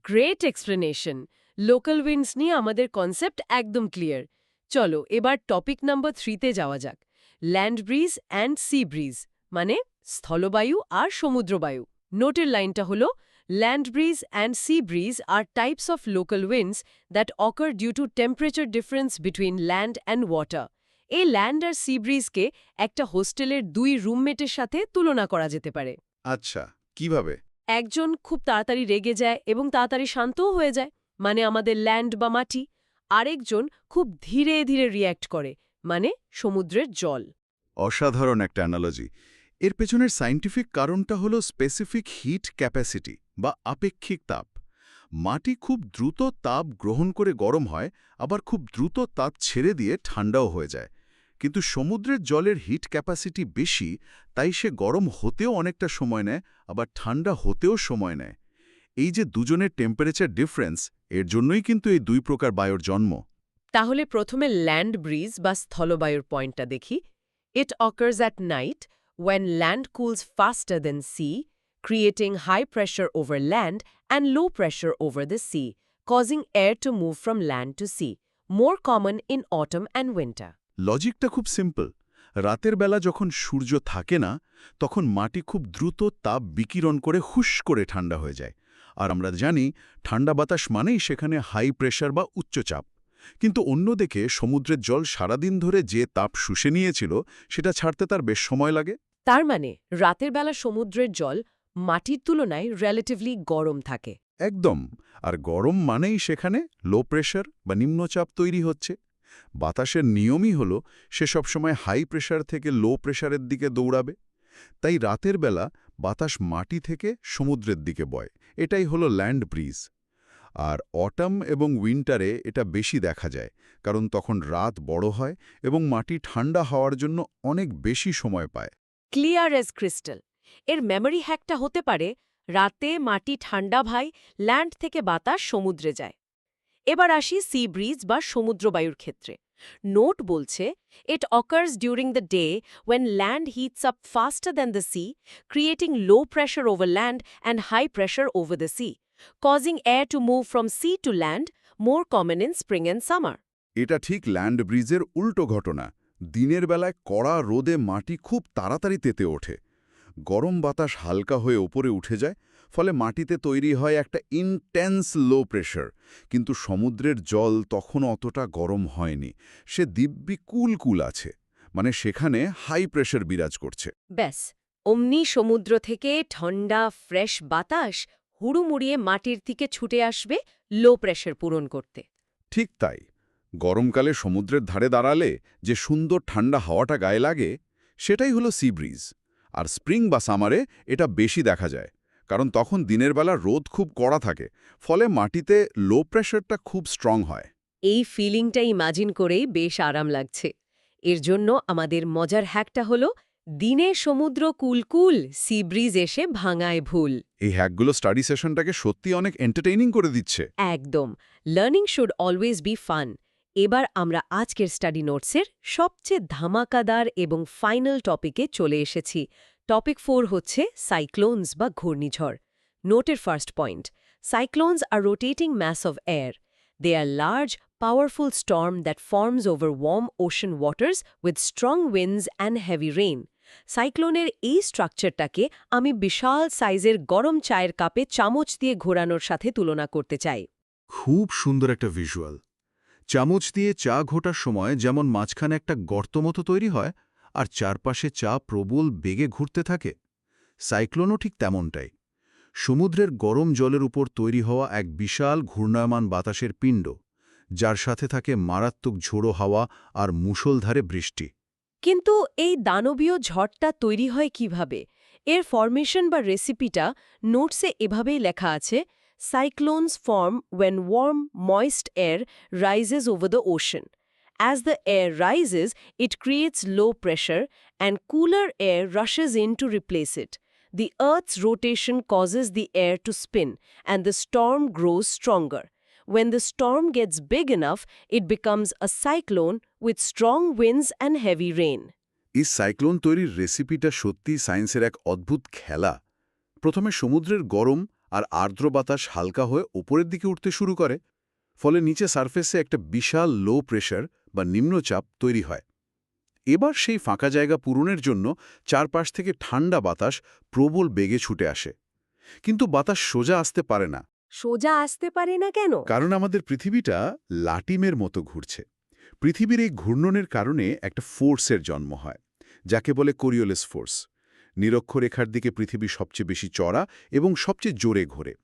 Great explanation. লোকাল উইন্ডস নিয়ে আমাদের কনসেপ্ট একদম ক্লিয়ার। চলো এবার টপিক নাম্বার 3তে যাওয়া যাক, land breeze and sea breeze, মানে স্থলবায়ু আর সমুদ্রবায়ু। নোটের লাইনটা হলো, land breeze and sea breeze are types of local winds that occur due to temperature difference between land and water. এই ল্যান্ড আর সি ব্রিজকে একটা হোস্টেলের 2 রুমমেটের সাথে তুলনা করা যেতে পারে। আচ্ছা, কিভাবে? একজন খুব তাড়াতাড়ি রেগে যায় এবং তাড়াতাড়ি শান্তও হয়ে যায়, মানে আমাদের ল্যান্ড বা মাটি। আরেকজন খুব ধীরে ধীরে রিয়্যাক্ট করে, মানে সমুদ্রের জল। অসাধারণ একটা অ্যানালজি। এর পেছনের সায়েন্টিফিক কারণটা হলো স্পেসিফিক হিট ক্যাপাসিটি বা আপেক্ষিক তাপ। মাটি খুব দ্রুত তাপ গ্রহণ করে গরম হয়, আবার খুব দ্রুত তাপ ছেড়ে দিয়ে ঠান্ডাও হয়ে যায়। কিন্তু সমুদ্রের জলের হিট ক্যাপাসিটি বেশি, তাই সে গরম হতেও অনেকটা সময় নেয়, আবার ঠান্ডা হতেও সময় নেয়। এই যে দুজনের টেম্পারেচার ডিফারেন্স, এর জন্যই কিন্তু এই দুই প্রকার বায়ুর জন্ম। তাহলে প্রথমে ল্যান্ড ব্রিজ বা স্থলবায়ুর পয়েন্টটা দেখি। ইট occurs at night when land cools faster than sea, creating high pressure over land and low pressure over the sea, causing air to move from land to sea, more common in autumn and winter. লজিকটা খুব simple. রাতের বেলা যখন সূর্য থাকে না, তখন মাটি খুব দ্রুত তাপ বিকিরণ করে হুশ করে ঠান্ডা হয়ে যায়। আর আমরা জানি ঠান্ডা বাতাস মানেই সেখানে হাই প্রেশার বা উচ্চচাপ। কিন্তু অন্যদিকে সমুদ্রের জল সারাদিন ধরে যে তাপ শুষে নিয়েছিল, সেটা ছাড়তে তার বেশ সময় লাগে। তার মানে রাতের বেলা সমুদ্রের জল মাটির তুলনায় রিলেটিভলি গরম থাকে। একদম। আর গরম মানেই সেখানে লো প্রেশার বা নিম্নচাপ তৈরি হচ্ছে। বাতাসের নিয়মই হল সে সবসময় হাই প্রেশার থেকে লো প্রেশারের দিকে দৌড়াবে। তাই রাতের বেলা বাতাস মাটি থেকে সমুদ্রের দিকে বয়। এটাই হলো ল্যান্ড ব্রিজ। আর অটাম এবং উইন্টারে এটা বেশি দেখা যায়, কারণ তখন রাত বড় হয় এবং মাটি ঠান্ডা হওয়ার জন্য অনেক বেশি সময় পায়। Clear as crystal. এর মেমরি হ্যাকটা হতে পারে রাতে মাটি ঠান্ডা ভাই, ল্যান্ড থেকে বাতাস সমুদ্রে যায়। এবার আসি সি ব্রিজ বা সমুদ্রবায়ুর ক্ষেত্রে। নোট বলছে ইট occurs during the day when land heats up faster than the sea, creating low pressure over land and high pressure over the sea, causing air to move from sea to land, more common in spring and summer. এটা ঠিক land ব্রিজের উল্টো ঘটনা। দিনের বেলায় কড়া রোদে মাটি খুব তাড়াতাড়ি তেতে ওঠে। গরম বাতাস হালকা হয়ে ওপরে উঠে যায়, ফলে মাটিতে তৈরি হয় একটা ইনটেন্স লো প্রেশার। কিন্তু সমুদ্রের জল তখন অতটা গরম হয়নি, সে দিব্যি কুল আছে, মানে সেখানে হাই প্রেশার বিরাজ করছে। ব্যাস, অমনি সমুদ্র থেকে ঠান্ডা ফ্রেশ বাতাস হুড়ুমুড়িয়ে মাটির দিকে ছুটে আসবে লো প্রেশার পূরণ করতে। ঠিক তাই, গরমকালে সমুদ্রের ধারে দাঁড়ালে যে সুন্দর ঠান্ডা হাওয়াটা গায়ে লাগে, সেটাই হলো সি ব্রিজ। আর স্প্রিং বা সামারে এটা বেশি দেখা যায়, কারণ তখন দিনের বেলা রোদ খুব কড়া থাকে, ফলে মাটিতে লো প্রেশারটা খুব স্ট্রং হয়। এই ফিলিংটা ইমাজিন করেই বেশ আরাম লাগছে। এর জন্য আমাদের মজার হ্যাকটা হলো দিনে সমুদ্র কুলকুল, সি ব্রিজ এসে ভাঙায় ভুল। এই হ্যাকগুলো স্টাডি সেশনটাকে সত্যি অনেক এন্টারটেইনিং করে দিচ্ছে। একদম। Learning should always be fun. এবার আমরা আজকের স্টাডি নোটসের সবচেয়ে ধামাকাদার এবং ফাইনাল টপিকে চলে এসেছি। টপিক 4 হচ্ছে সাইক্লোনস বা ঘূর্ণিঝড়। নোটের first point, cyclones are rotating mass of air. They are large, powerful storm that forms over warm ocean waters with strong winds and heavy rain. সাইক্লোনের এই স্ট্রাকচারটাকে আমি বিশাল সাইজের গরম চায়ের কাপে চামচ দিয়ে ঘোরানোর সাথে তুলনা করতে চাই। খুব সুন্দর একটা ভিজুয়াল। চামচ দিয়ে চা ঘোটার সময় যেমন মাঝখানে একটা গর্ত মতো তৈরি হয়, আর চারপাশে চা প্রবল বেগে ঘুরতে থাকে, সাইক্লোনও ঠিক তেমনটাই। সমুদ্রের গরম জলের উপর তৈরি হওয়া এক বিশাল ঘূর্ণায়মান বাতাসের পিণ্ড, যার সাথে থাকে মারাত্মক ঝোড়ো হাওয়া আর মুষলধারে বৃষ্টি। কিন্তু এই দানবীয় ঝড়টা তৈরি হয় কিভাবে? এর ফরমেশন বা রেসিপিটা নোটসে এভাবেই লেখা আছে, cyclones form when warm, moist air rises over the ocean. As the air rises, it creates low pressure and cooler air rushes in to replace it. The Earth's rotation causes the air to spin and the storm grows stronger. When the storm gets big enough, it becomes a cyclone with strong winds and heavy rain. এই cyclone তৈরির রেসিপিটা সত্যি সায়েন্সের এক অদ্ভুত খেলা। প্রথমে সমুদ্রের গরম আর আর্দ্র বাতাস হালকা হয়ে ওপরের দিকে উঠতে শুরু করে, ফলে নিচে সারফেসে একটা বিশাল লো প্রেশার বা নিম্নচাপ তৈরি হয়। এবার সেই ফাঁকা জায়গা পূরণের জন্য চারপাশ থেকে ঠান্ডা বাতাস প্রবল বেগে ছুটে আসে। কিন্তু বাতাস সোজা আসতে পারে না, সোজা আসতে পারে না কেন? কারণ আমাদের পৃথিবীটা লাটিমের মতো ঘুরছে। পৃথিবীর এই ঘূর্ণনের কারণে একটা ফোর্সের জন্ম হয়, যাকে বলে কোরিওলিস ফোর্স। নিরক্ষরেখার দিকে পৃথিবী সবচেয়ে বেশি চড়া এবং সবচেয়ে জোরে ঘোরে।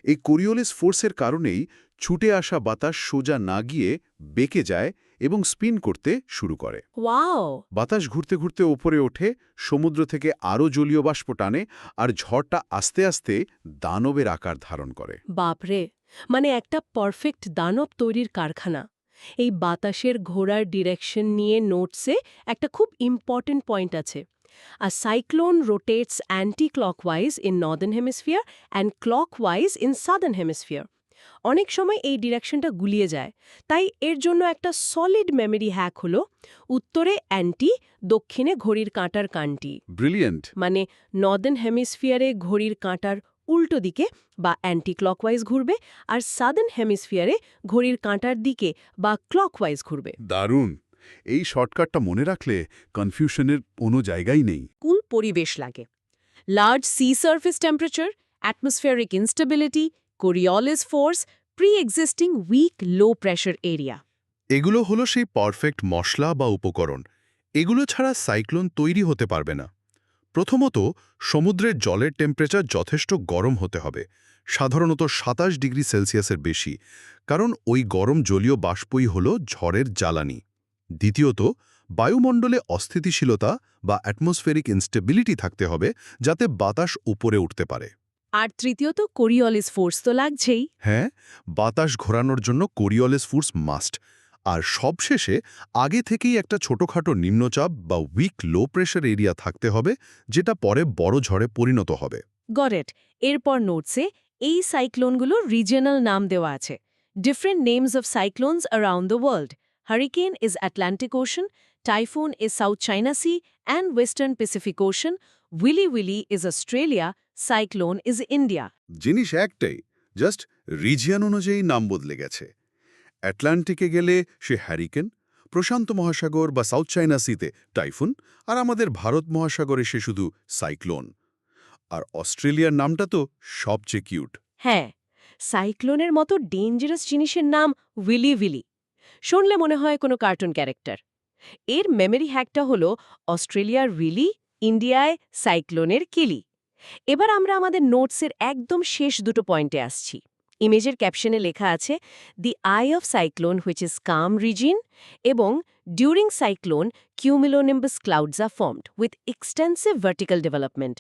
এই কোরিওলিস ফোর্সের কারণেই ছুটে আসা বাতাস সোজা না গিয়ে বেঁকে যায় এবং স্পিন করতে শুরু করে। ওয়াও! বাতাস ঘুরতে ঘুরতে ওপরে ওঠে, সমুদ্র থেকে আরও জলীয় বাষ্প টানে, আর ঝড়টা আস্তে আস্তে দানবের আকার ধারণ করে। বাপরে, মানে একটা পারফেক্ট দানব তৈরির কারখানা। এই বাতাসের ঘোরার ডিরেকশন নিয়ে নোটসে একটা খুব ইম্পর্টেন্ট পয়েন্ট আছে। A cyclone rotates anti-clockwise in northern hemisphere and clockwise in southern hemisphere. অনেক সময় এই ডিরেকশনটা গুলিয়ে যায়, তাই এর জন্য একটা সলিড মেমরি হ্যাক হলো উত্তরে অ্যান্টি, দক্ষিণে ঘড়ির কাঁটার কান্টি। ব্রিলিয়েন্ট। মানে নর্দার্ন হেমিস্ফিয়ারে ঘড়ির কাঁটার উল্টো দিকে বা অ্যান্টি ক্লকওয়াইজ ঘুরবে, আর সাদার্ন হেমিস্ফিয়ারে ঘড়ির কাঁটার দিকে বা ক্লকওয়াইজ ঘুরবে। দারুণ! এই শর্টকাটটা মনে রাখলে কনফিউশনের কোনো জায়গাই নেই। কুল পরিবেশ লাগে। Large sea surface temperature, atmospheric instability, Coriolis force, pre-existing weak low pressure area. এগুলো হলো সেই পারফেক্ট মশলা বা উপকরণ। এগুলো ছাড়া সাইক্লোন তৈরি হতে পারবে না। প্রথমত, সমুদ্রের জলের টেম্পারেচার যথেষ্ট গরম হতে হবে, সাধারণত ২৭ ডিগ্রি সেলসিয়াসের বেশি, কারণ ওই গরম জলীয় বাষ্পই হল ঝড়ের জ্বালানি। দ্বিতীয়ত, বায়ুমণ্ডলে অস্থিতিশীলতা বা অ্যাটমসফেরিক ইনস্টেবিলিটি থাকতে হবে, যাতে বাতাস উপরে উঠতে পারে। আর তৃতীয়ত, কোরিওলিস ফোর্স তো লাগছেই। হ্যাঁ, বাতাস ঘোরানোর জন্য কোরিওলিস ফোর্স মাস্ট। আর সবশেষে আগে থেকেই একটা ছোটখাটো নিম্নচাপ বা উইক লো প্রেশার এরিয়া থাকতে হবে, যেটা পরে বড় ঝড়ে পরিণত হবে। গট। এরপর নোটসে এই সাইক্লোনগুলোর রিজিয়নাল নাম দেওয়া আছে। Different names of cyclones around the world. Hurricane is Atlantic ocean, typhoon is South China sea and western Pacific ocean, willy willy is Australia, cyclone is India. জিনিস একটাই, জাস্ট রিজিয়ন অনুযায়ী নাম বদলে গেছে। অ্যাটলান্টিকে গেলে সে হ্যারিকেন, প্রশান্ত মহাসাগর বা সাউথ চাইনা সিতে টাইফুন, আর আমাদের ভারত মহাসাগরে সে শুধু সাইক্লোন। আর অস্ট্রেলিয়ার নামটা তো সবচেয়ে কিউট। হ্যাঁ, সাইক্লোনের মতো ডেঞ্জারাস জিনিসের নাম উইলি উইলি। শুনলে মনে হয় কোনো কার্টুন ক্যারেক্টার। এর মেমরি হ্যাকটা হলো অস্ট্রেলিয়ার উইলি, ইন্ডিয়ায় সাইক্লোনের কিলি। এবার আমরা আমাদের নোটসের একদম শেষ দুটো পয়েন্টে আসছি। ইমেজের ক্যাপশনে লেখা আছে the eye of cyclone which is calm region, এবং during cyclone cumulonimbus clouds are formed with extensive vertical development.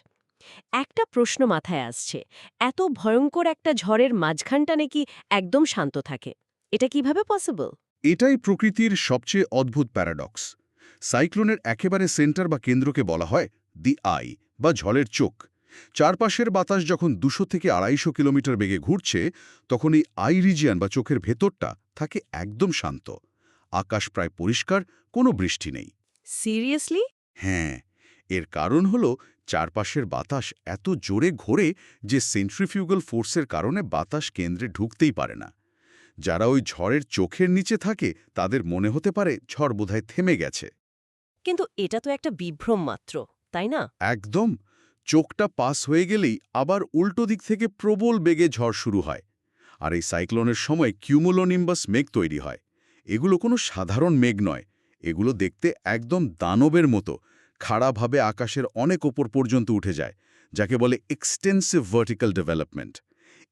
একটা প্রশ্ন মাথায় আসছে, এত ভয়ঙ্কর একটা ঝড়ের মাঝখানটা নাকি একদম শান্ত থাকে। এটা কিভাবে পসিবল? এটাই প্রকৃতির সবচেয়ে অদ্ভুত প্যারাডক্স। সাইক্লোনের একেবারে সেন্টার বা কেন্দ্রকে বলা হয় দি আই বা ঝড়ের চোখ। চারপাশের বাতাস যখন ২০০ থেকে ২৫০ কিলোমিটার বেগে ঘুরছে, তখন এই আই রিজিয়ান বা চোখের ভেতরটা থাকে একদম শান্ত। আকাশ প্রায় পরিষ্কার, কোনো বৃষ্টি নেই। সিরিয়াসলি? হ্যাঁ, এর কারণ হল চারপাশের বাতাস এত জোরে ঘোরে যে সেন্ট্রিফিউগাল ফোর্সের কারণে বাতাস কেন্দ্রে ঢুকতেই পারে না। যারা ওই ঝড়ের চোখের নিচে থাকে তাদের মনে হতে পারে ঝড় বোধহয় থেমে গেছে। কিন্তু এটা তো একটা বিভ্রম মাত্র, তাই না? একদম। চোখটা পাস হয়ে গেলেই আবার উল্টো দিক থেকে প্রবল বেগে ঝড় শুরু হয়। আর এই সাইক্লোনের সময় কিউমুলোনিম্বাস মেঘ তৈরি হয়। এগুলো কোনো সাধারণ মেঘ নয়, এগুলো দেখতে একদম দানবের মতো, খাড়াভাবে আকাশের অনেক ওপর পর্যন্ত উঠে যায়, যাকে বলে এক্সটেন্সিভ ভার্টিক্যাল ডেভেলপমেন্ট।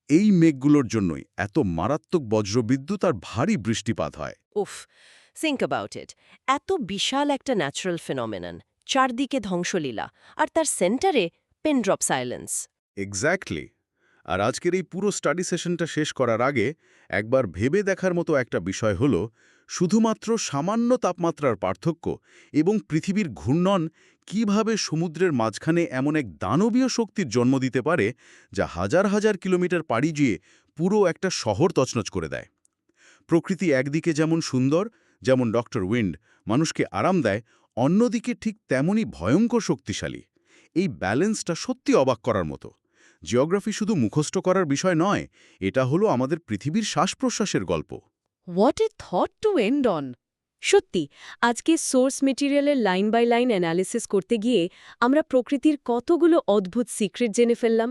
এই মেঘগুলোর জন্যই এত মারাত্মক বজ্রবিদ্যুৎ আর ভারী বৃষ্টিপাত হয়। উফ, থিঙ্ক অ্যাবাউট ইট। এত বিশাল একটা ন্যাচারাল ফিনোমেনন, চারদিকে ধ্বংসলীলা, আর তার সেন্টারে পেনড্রপ সাইলেন্স। এক্স্যাক্টলি। আর আজকের এই পুরো স্টাডি সেশনটা শেষ করার আগে একবার ভেবে দেখার মতো একটা বিষয় হল, শুধুমাত্র সামান্য তাপমাত্রার পার্থক্য এবং পৃথিবীর ঘূর্ণন কিভাবে সমুদ্রের মাঝখানে এমন এক দানবীয় শক্তির জন্ম দিতে পারে, যা হাজার হাজার কিলোমিটার পাড়ি দিয়ে পুরো একটা শহর তছনছ করে দেয়। প্রকৃতি একদিকে যেমন সুন্দর, যেমন ডক্টর উইন্ড মানুষকে আরাম দেয়, অন্যদিকে ঠিক তেমনই ভয়ঙ্কর শক্তিশালী। এই ব্যালেন্সটা সত্যি অবাক করার মতো। জিওগ্রাফি শুধু মুখস্থ করার বিষয় নয়, এটা হলো আমাদের পৃথিবীর শ্বাস-প্রশ্বাসের গল্প। What a thought to end on! সত্যি, আজকে সোর্স মেটেরিয়ালের লাইন বাই লাইন অ্যানালিসিস করতে গিয়ে আমরা প্রকৃতির কতগুলো অদ্ভুত সিক্রেট জেনে ফেললাম।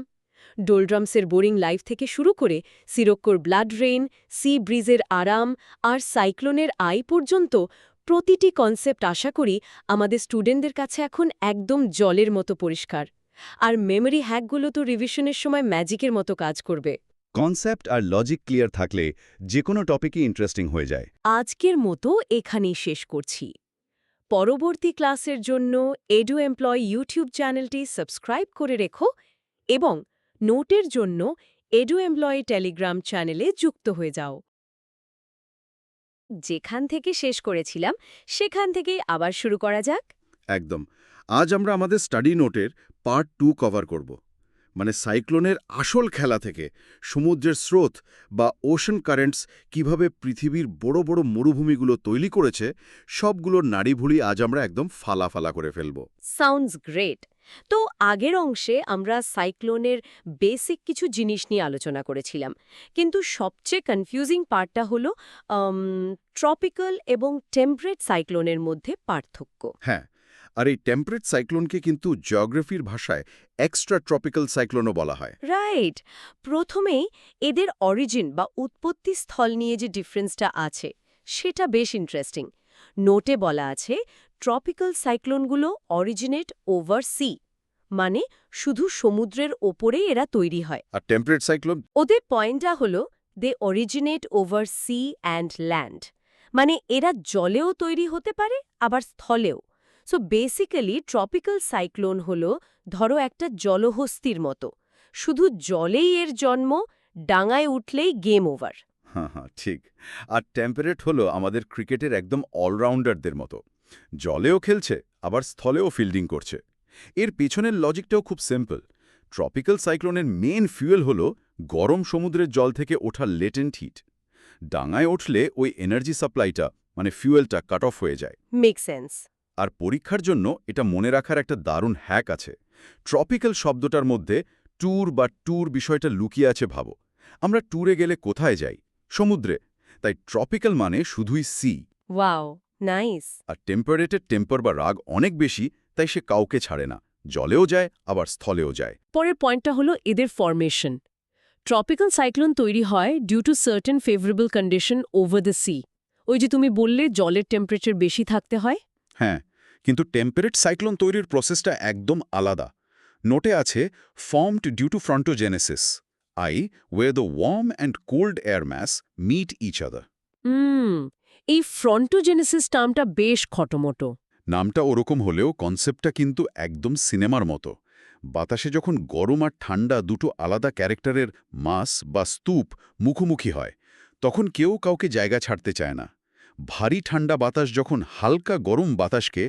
ডোলড্রামসের বোরিং লাইফ থেকে শুরু করে সিরোক্কোর ব্লাড রেইন, সি ব্রিজের আরাম আর সাইক্লোনের আই পর্যন্ত প্রতিটি কনসেপ্ট আশা করি আমাদের স্টুডেন্টদের কাছে এখন একদম জলের মতো পরিষ্কার। আর মেমরি হ্যাকগুলো তো রিভিশনের সময় ম্যাজিকের মতো কাজ করবে। কনসেপ্ট আর লজিক ক্লিয়ার থাকলে যে কোনো টপিকই ইন্টারেস্টিং হয়ে যায়। আজকের মতো এখানেই শেষ করছি। পরবর্তী ক্লাসের জন্য এডু এমপ্লয় ইউটিউব চ্যানেলটি সাবস্ক্রাইব করে রেখো এবং নোটের জন্য এডু এমপ্লয় টেলিগ্রাম চ্যানেলে যুক্ত হয়ে যাও। যেখান থেকে শেষ করেছিলাম সেখান থেকেই আবার শুরু করা যাক। একদম। আজ আমরা আমাদের স্টাডি নোটের পার্ট 2 কভার করব। মানে সাইক্লোনের আসল খেলা থেকে সমুদ্রের স্রোত বা ওশান কারেন্টস কিভাবে পৃথিবীর বড় বড় মরুভূমিগুলো তৈরি করেছে, সবগুলোর নাড়িভুড়ি আজ আমরা একদম ফালা করে ফেলব। Sounds great. তো আগের অংশে আমরা সাইক্লোনের বেসিক কিছু জিনিস নিয়ে আলোচনা করেছিলাম, কিন্তু সবচেয়ে কনফিউজিং পার্টটা হলো ট্রপিক্যাল এবং টেম্পারেট সাইক্লোনের মধ্যে পার্থক্য। হ্যাঁ, আর এই টেম্পারেট সাইক্লোনকে কিন্তু জিওগ্রাফির ভাষায় এক্সট্রা ট্রপিক্যাল সাইক্লোনও বলা হয়। রাইট। প্রথমেই এদের অরিজিন বা উৎপত্তি স্থল নিয়ে যে ডিফারেন্সটা আছে সেটা বেশ ইন্টারেস্টিং। নোটে বলা আছে ট্রপিক্যাল সাইক্লোনগুলো অরিজিনেট ওভার সি, মানে শুধু সমুদ্রের ওপরেই এরা তৈরি হয়। আর টেম্পারেট সাইক্লোন? ওদের পয়েন্টটা হলো they originate over sea and land, মানে এরা জলেও তৈরি হতে পারে আবার স্থলেও। সো বেসিক্যালি ট্রপিক্যাল সাইক্লোন হলো ধরো একটা জলহস্তির মতো, শুধু জলেই এর জন্ম, ডাঙায় উঠলেই গেম ওভার। হ্যাঁ, ঠিক। আর টেম্পারেট হলো আমাদের ক্রিকেটের একদম অলরাউন্ডারদের মতো, জলেও খেলছে আবার স্থলেও ফিল্ডিং করছে। এর পেছনের লজিকটাও খুব সিম্পল। ট্রপিক্যাল সাইক্লোনের মেন ফুয়েল হলো গরম সমুদ্রের জল থেকে ওঠা লেটেন্ট হিট। ডাঙায় উঠলে ওই এনার্জি সাপ্লাইটা মানে ফুয়েলটা কাট অফ হয়ে যায়। Make sense. আর পরীক্ষার জন্য এটা মনে রাখার একটা দারুণ হ্যাক আছে। ট্রপিক্যাল শব্দটার মধ্যে ট্যুর বিষয়টা লুকিয়ে আছে ভাবো। আমরা ট্যুরে গেলে কোথায় যাই? সমুদ্রে। তাই ট্রপিক্যাল মানে শুধুই সি। Wow, nice. আর টেম্পারেটের টেম্পার বা রাগ অনেক বেশি, তাই সে কাউকে ছাড়ে না, জলেও যায় আবার স্থলেও যায়। পরের পয়েন্টটা হলো এদের ফরমেশন। ট্রপিক্যাল সাইক্লোন তৈরি হয় due to certain favourable condition over the sea. ওই যে তুমি বললে জলের টেম্পারেচার বেশি থাকতে হয়। হ্যাঁ, কিন্তু টেম্পারেট সাইক্লোন তৈরির প্রসেসটা একদম আলাদা। নোটে আছে formed due to frontogenesis, where the warm and cold air mass meet each other. এই ফ্রন্টোজেনেসিস টার্মটা বেশ খটোমটো। নামটা ওরকম হলেও কনসেপ্টটা কিন্তু একদম সিনেমার মতো। বাতাসে যখন গরম আর ঠান্ডা দুটো আলাদা ক্যারেক্টারের মাস বা স্তূপ মুখোমুখি হয়, তখন কেউ কাউকে জায়গা ছাড়তে চায় না। ভারী ঠান্ডা বাতাস যখন হালকা গরম বাতাসকে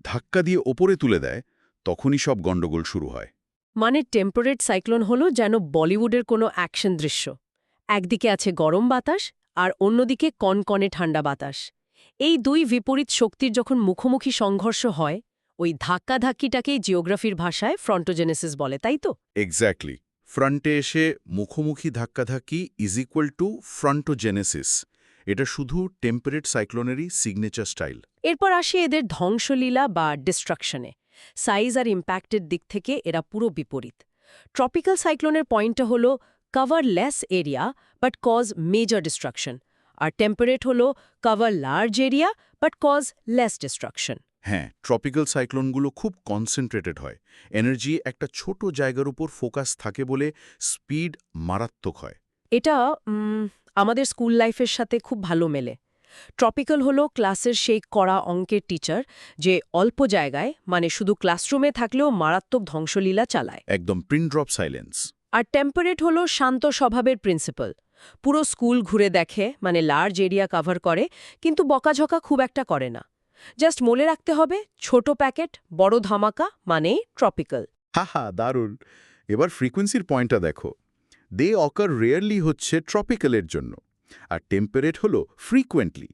ধাক্কা দিয়ে ওপরে তুলে দেয়, তখনই সব গণ্ডগোল শুরু হয়। মানে টেম্পারেট সাইক্লোন হলো যেন বলিউডের কোনো অ্যাকশন দৃশ্য। একদিকে আছে গরম বাতাস আর অন্যদিকে কনকনে ঠান্ডা বাতাস। এই দুই বিপরীত শক্তির যখন মুখোমুখি সংঘর্ষ হয়, ওই ধাক্কাধাক্কিটাকেই জিওগ্রাফির ভাষায় ফ্রন্টোজেনেসিস বলে, তাই তো? এক্স্যাক্টলি। ফ্রন্টে এসে মুখোমুখি ধাক্কাধাক্কি ইজ ইকুয়াল টু ফ্রন্টোজেনেসিস। এটা শুধু টেম্পারেট সাইক্লোনেরই সিগনেচার স্টাইল। এরপর আসে এদের ধ্বংসলীলা বা ডিস্ট্রাকশনে। সাইজ আর ইম্প্যাক্টের দিক থেকে এরা পুরো বিপরীত। ট্রপিক্যাল সাইক্লোনের পয়েন্টটা হলো cover less area but cause major destruction, আর টেম্পারেট হলো cover large area but cause less destruction. হ্যাঁ, ট্রপিক্যাল সাইক্লোনগুলো খুব কনসেন্ট্রেটেড হয়। এনার্জি একটা ছোট জায়গার উপর ফোকাস থাকে বলে স্পিড মারাত্মক হয়। এটা আমাদের স্কুল লাইফের সাথে খুব ভালো মেলে। ট্রপিক্যাল হলো ক্লাসের সেই কড়া অঙ্কের টিচার যে অল্প জায়গায়, মানে শুধু ক্লাসরুমে থাকলেও মারাত্মক ধ্বংসলীলা চালায়। একদম পিন ড্রপ সাইলেন্স। আর টেম্পারেট হলো শান্ত স্বভাবের প্রিন্সিপাল। পুরো স্কুল ঘুরে দেখে, মানে লার্জ এরিয়া কভার করে, কিন্তু বকাঝকা খুব একটা করে না। জাস্ট মনে রাখতে হবে ছোট প্যাকেট বড় ধামাকা মানে ট্রপিক্যাল। হা, দারুণ। এবার ফ্রিকোয়েন্সির পয়েন্টটা দেখো। দে অকার রেয়ারলি হচ্ছে ট্রপিক্যালের জন্য, আর টেম্পারেট হলো ফ্রিকুয়েন্টলি।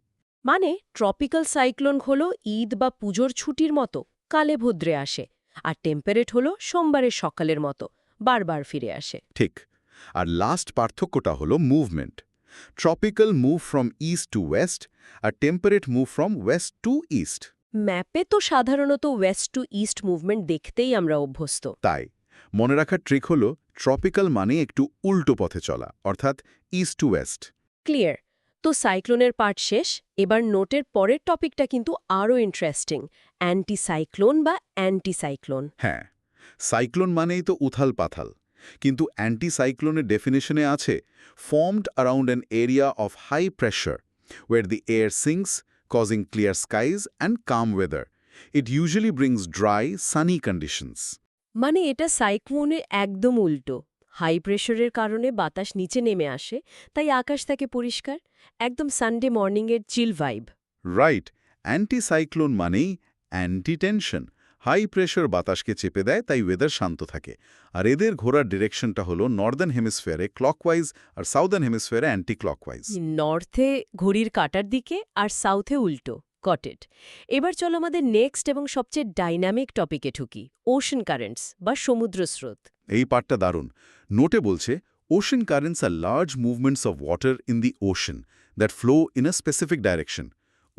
মানে ট্রপিক্যাল সাইক্লোন হলো ঈদ বা পুজোর ছুটির মতো কালে ভদ্রে আসে, আর টেম্পারেট হলো সোমবারের সকালের মতো বারবার ফিরে আসে। ঠিক। আর লাস্ট পার্থক্যটা হলো movement. Tropical move from east to west, আর temperate move from west to east. ম্যাপে তো সাধারণত ওয়েস্ট টু ইস্ট মুভমেন্ট দেখতেই আমরা অভ্যস্ত। তাই মনে রাখার ট্রিক হলো ট্রপিক্যাল মানে একটু উল্টো পথে চলা, অর্থাৎ ইস্ট টু ওয়েস্ট। ক্লিয়ার। তো সাইক্লোনের পার্ট শেষ। এবার নোটের পরের টপিকটা কিন্তু আরও ইন্টারেস্টিং, অ্যান্টি সাইক্লোন বা অ্যান্টি সাইক্লোন। হ্যাঁ, সাইক্লোন মানেই তো উথাল পাথাল, কিন্তু অ্যান্টি-সাইক্লোনের ডেফিনেশনে আছে formed around an area of high pressure where the air sinks, causing clear skies and calm weather. It usually brings dry, sunny conditions. মানে এটা সাইক্লোনের একদম উল্টো। হাই প্রেশারের কারণে বাতাস নিচে নেমে আসে, তাই আকাশ থাকে পরিষ্কার, একদম সানডে মর্নিংয়ের চিল ভাইব। রাইট, অ্যান্টি-সাইক্লোন মানেই অ্যান্টি-টেনশন। হাই প্রেশার বাতাসকে চেপে দেয়, তাই ওয়েদার শান্ত থাকে। আর এদের ঘোরার ডিরেকশনটা হলো নর্দার্ন হেমিসফিয়ারে ক্লকওয়াইজ আর সাউদার্ন হেমিসফিয়ারে অ্যান্টি ক্লকওয়াইজ। নর্থে ঘড়ির কাঁটার দিকে আর সাউথে উল্টো, কটেড। এবার চলো আমাদের নেক্সট এবং সবচেয়ে ডাইনামিক টপিকে ঢুকি, ওশন কারেন্টস বা সমুদ্র স্রোত। এই পার্টটা দারুণ। নোটে বলছে ওশন কারেন্টস আর large movements of water in the ocean that flow in a specific direction.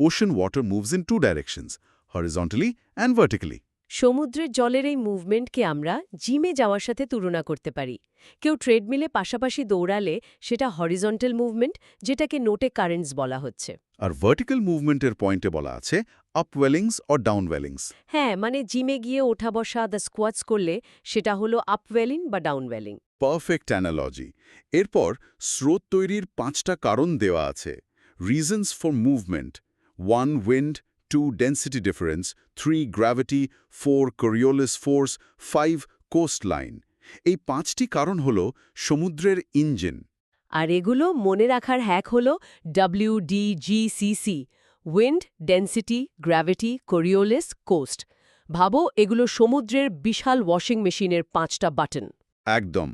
Ocean water moves in two directions, horizontally and vertically. সমুদ্রের জলের এই মুভমেন্টকে আমরা জিমে যাওয়ার সাথে তুলনা করতে পারি। কেউ ট্রেডমিলে পাশাপাশি দৌড়ালে সেটা হরিজন্টাল মুভমেন্ট, যেটাকে নোটে কারেন্টস বলা হচ্ছে। আর ভার্টিক্যাল মুভমেন্টের পয়েন্টে বলা আছে আপওয়েলিংস অর ডাউনওয়েলিংস। হ্যাঁ, মানে জিমে গিয়ে ওঠা বসা দ্য স্কোয়াটস করলে সেটা হলো আপওয়েলিং বা ডাউনওয়েলিং। Perfect analogy. এরপর স্রোত তৈরির 5টা কারণ দেওয়া আছে। Reasons for movement: 1 wind, 2 density difference, 3 gravity, 4 Coriolis force, 5 coastline. এই 5টি কারণ হল সমুদ্রের ইঞ্জিন। আর এগুলো মনে রাখার হ্যাক হল WDGCC: wind, density, gravity, Coriolis, coast. ভাবো এগুলো সমুদ্রের বিশাল ওয়াশিং মেশিনের 5টা বাটন। একদম।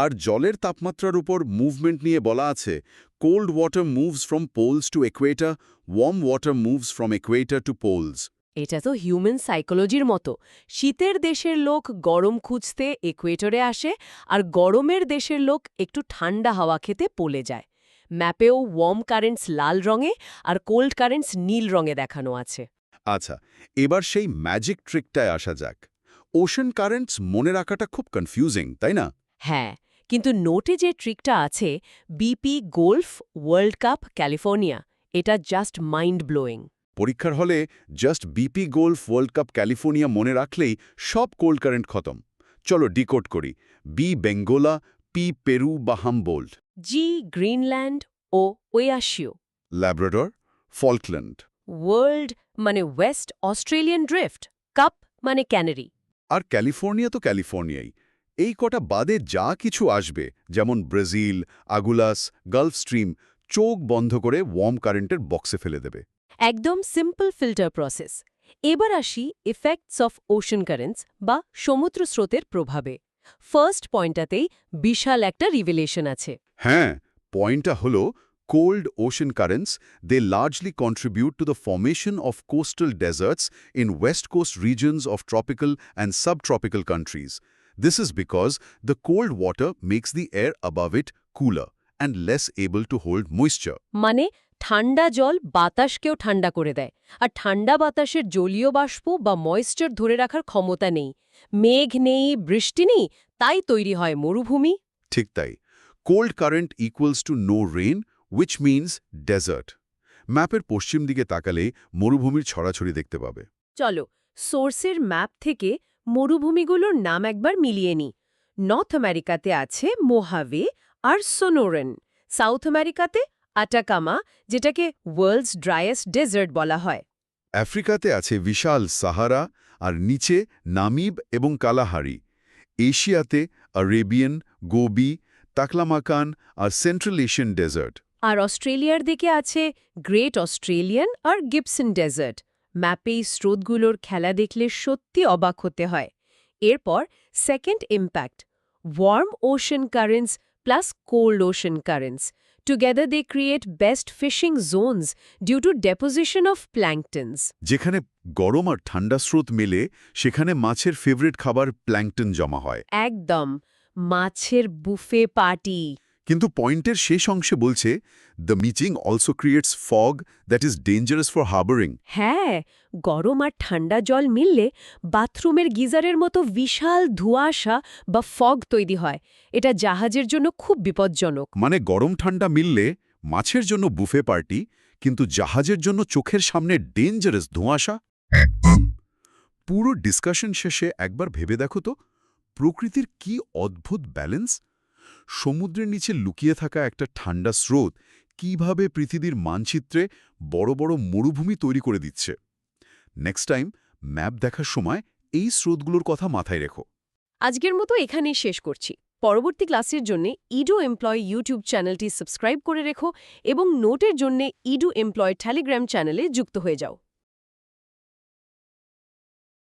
আর জলের তাপমাত্রার উপর মুভমেন্ট নিয়ে বলা আছে cold water moves from poles to equator, warm water moves from equator to poles. এটা তো হিউম্যান সাইকোলজির মতো। শীতের দেশের লোক গরম খুঁজতে ইকুয়েটরে আসে, আর গরমের দেশের লোক একটু ঠান্ডা হাওয়া খেতে পোলে যায়। ম্যাপেও ওয়ার্ম কারেন্টস লাল রঙে আর কোল্ড কারেন্টস নীল রঙে দেখানো আছে। আচ্ছা, এবার সেই ম্যাজিক ট্রিকটায় আসা যাক। ওশন কারেন্টস মনে রাখাটা খুব কনফিউজিং, তাই না? হ্যাঁ, কিন্তু নোটে যে ট্রিকটা আছে, BP golf world cup California, এটা জাস্ট মাইন্ড ব্লোয়িং। পরীক্ষার হলে just BP golf world cup California মনে রাখলেই সব কোল্ড কারেন্ট খতম। চলো ডিকোড করি। বি বেঙ্গোলা, পি পেরু বা হামবোল্ট, জি গ্রিনল্যান্ড ও ওয়াশিও। ল্যাব্রাডর, ফলকল্যান্ড। ওয়ার্ল্ড মানে ওয়েস্ট অস্ট্রেলিয়ান ড্রিফট, কাপ মানে ক্যানারি। আর ক্যালিফোর্নিয়া তো ক্যালিফোর্নিয়াই। এই কটা বাদে যা কিছু আসবে, যেমন ব্রাজিল, আগুলাস, গালফ স্ট্রিম, চোখ বন্ধ করে ওয়ার্ম কারেন্টের বক্সে ফেলে দেবে। একদম সিম্পল ফিল্টার প্রসেস। এবার আসি ইফেক্টস অফ ওশন কারেন্টস বা সমুদ্র স্রোতের প্রভাবে। ফার্স্ট পয়েন্টটাতেই বিশাল একটা রিভেলেশন আছে। হ্যাঁ, পয়েন্টটা হলো cold ocean currents, they largely contribute to the formation of coastal deserts in west coast regions of tropical and subtropical countries. This is because the cold water makes the air above it cooler and less able to hold moisture. মানে ঠান্ডা জল বাতাসকেও ঠান্ডা করে দেয়, আর ঠান্ডা বাতাসের জলীয় বাষ্প বা ময়েশ্চার ধরে রাখার ক্ষমতা নেই। মেঘ নেই, বৃষ্টি নেই, তাই তৈরি হয় মরুভূমি। ঠিক তাই। Cold current equals to no rain, which means desert. ম্যাপের পশ্চিম দিকে তাকালে মরুভূমির ছড়াছড়ি দেখতে পাবে। চলো সোর্সের ম্যাপ থেকে মরুভূমিগুলোর নাম একবার মিলিয়ে নিই। নর্থ আমেরিকাতে আছে মোহাভে আর সোনোরেন। সাউথ আমেরিকাতে আটাকামা, যেটাকে ওয়ার্ল্ডস ড্রাইয়েস্ট ডেজার্ট বলা হয়। আফ্রিকাতে আছে বিশাল সাহারা আর নিচে নামিব এবং কালাহারি। এশিয়াতে আরেবিয়ান, গোবি, তাকলামাকান আর সেন্ট্রাল এশিয়ান ডেজার্ট। আর অস্ট্রেলিয়ার দিকে আছে গ্রেট অস্ট্রেলিয়ান আর গিবসন ডেজার্ট। ম্যাপে এই স্রোতগুলোর খেলা দেখলে সত্যি অবাক হতে হয়। এরপর second impact, warm ocean currents plus cold ocean currents. Together they create best fishing zones due to deposition of planktons. যেখানে গরম আর ঠান্ডা স্রোত মেলে, সেখানে মাছের ফেভারিট খাবার প্ল্যাঙ্কটন জমা হয়। একদম মাছের বুফে পার্টি। কিন্তু পয়েন্টের শেষ অংশে বলছে the mixing also creates fog that is dangerous for harbouring. হ্যাঁ, গরম আর ঠান্ডা জল মিললে বাথরুমের গিজারের মতো বিশাল ধোঁয়াশা বা ফগ তৈরি হয়। এটা জাহাজের জন্য খুব বিপজ্জনক। মানে গরম ঠান্ডা মিললে মাছের জন্য বুফে পার্টি, কিন্তু জাহাজের জন্য চোখের সামনে ডেঞ্জারাস ধোঁয়াশা। পুরো ডিসকাশন শেষে একবার ভেবে দেখো তো, প্রকৃতির কি অদ্ভুত ব্যালেন্স! সমুদ্রের নিচে লুকিয়ে থাকা একটা ঠান্ডা স্রোত কিভাবে পৃথিবীর মানচিত্রে বড় বড় মরুভূমি তৈরি করে দিচ্ছে। নেক্সট টাইম ম্যাপ দেখার সময় এই স্রোতগুলোর কথা মাথায় রেখো। আজকের মতো এখানেই শেষ করছি। পরবর্তী ক্লাসের জন্য ইডু এমপ্লয় ইউটিউব চ্যানেলটি সাবস্ক্রাইব করে রেখো এবং নোটের জন্য ইডু এমপ্লয় টেলিগ্রাম চ্যানেলে যুক্ত হয়ে যাও।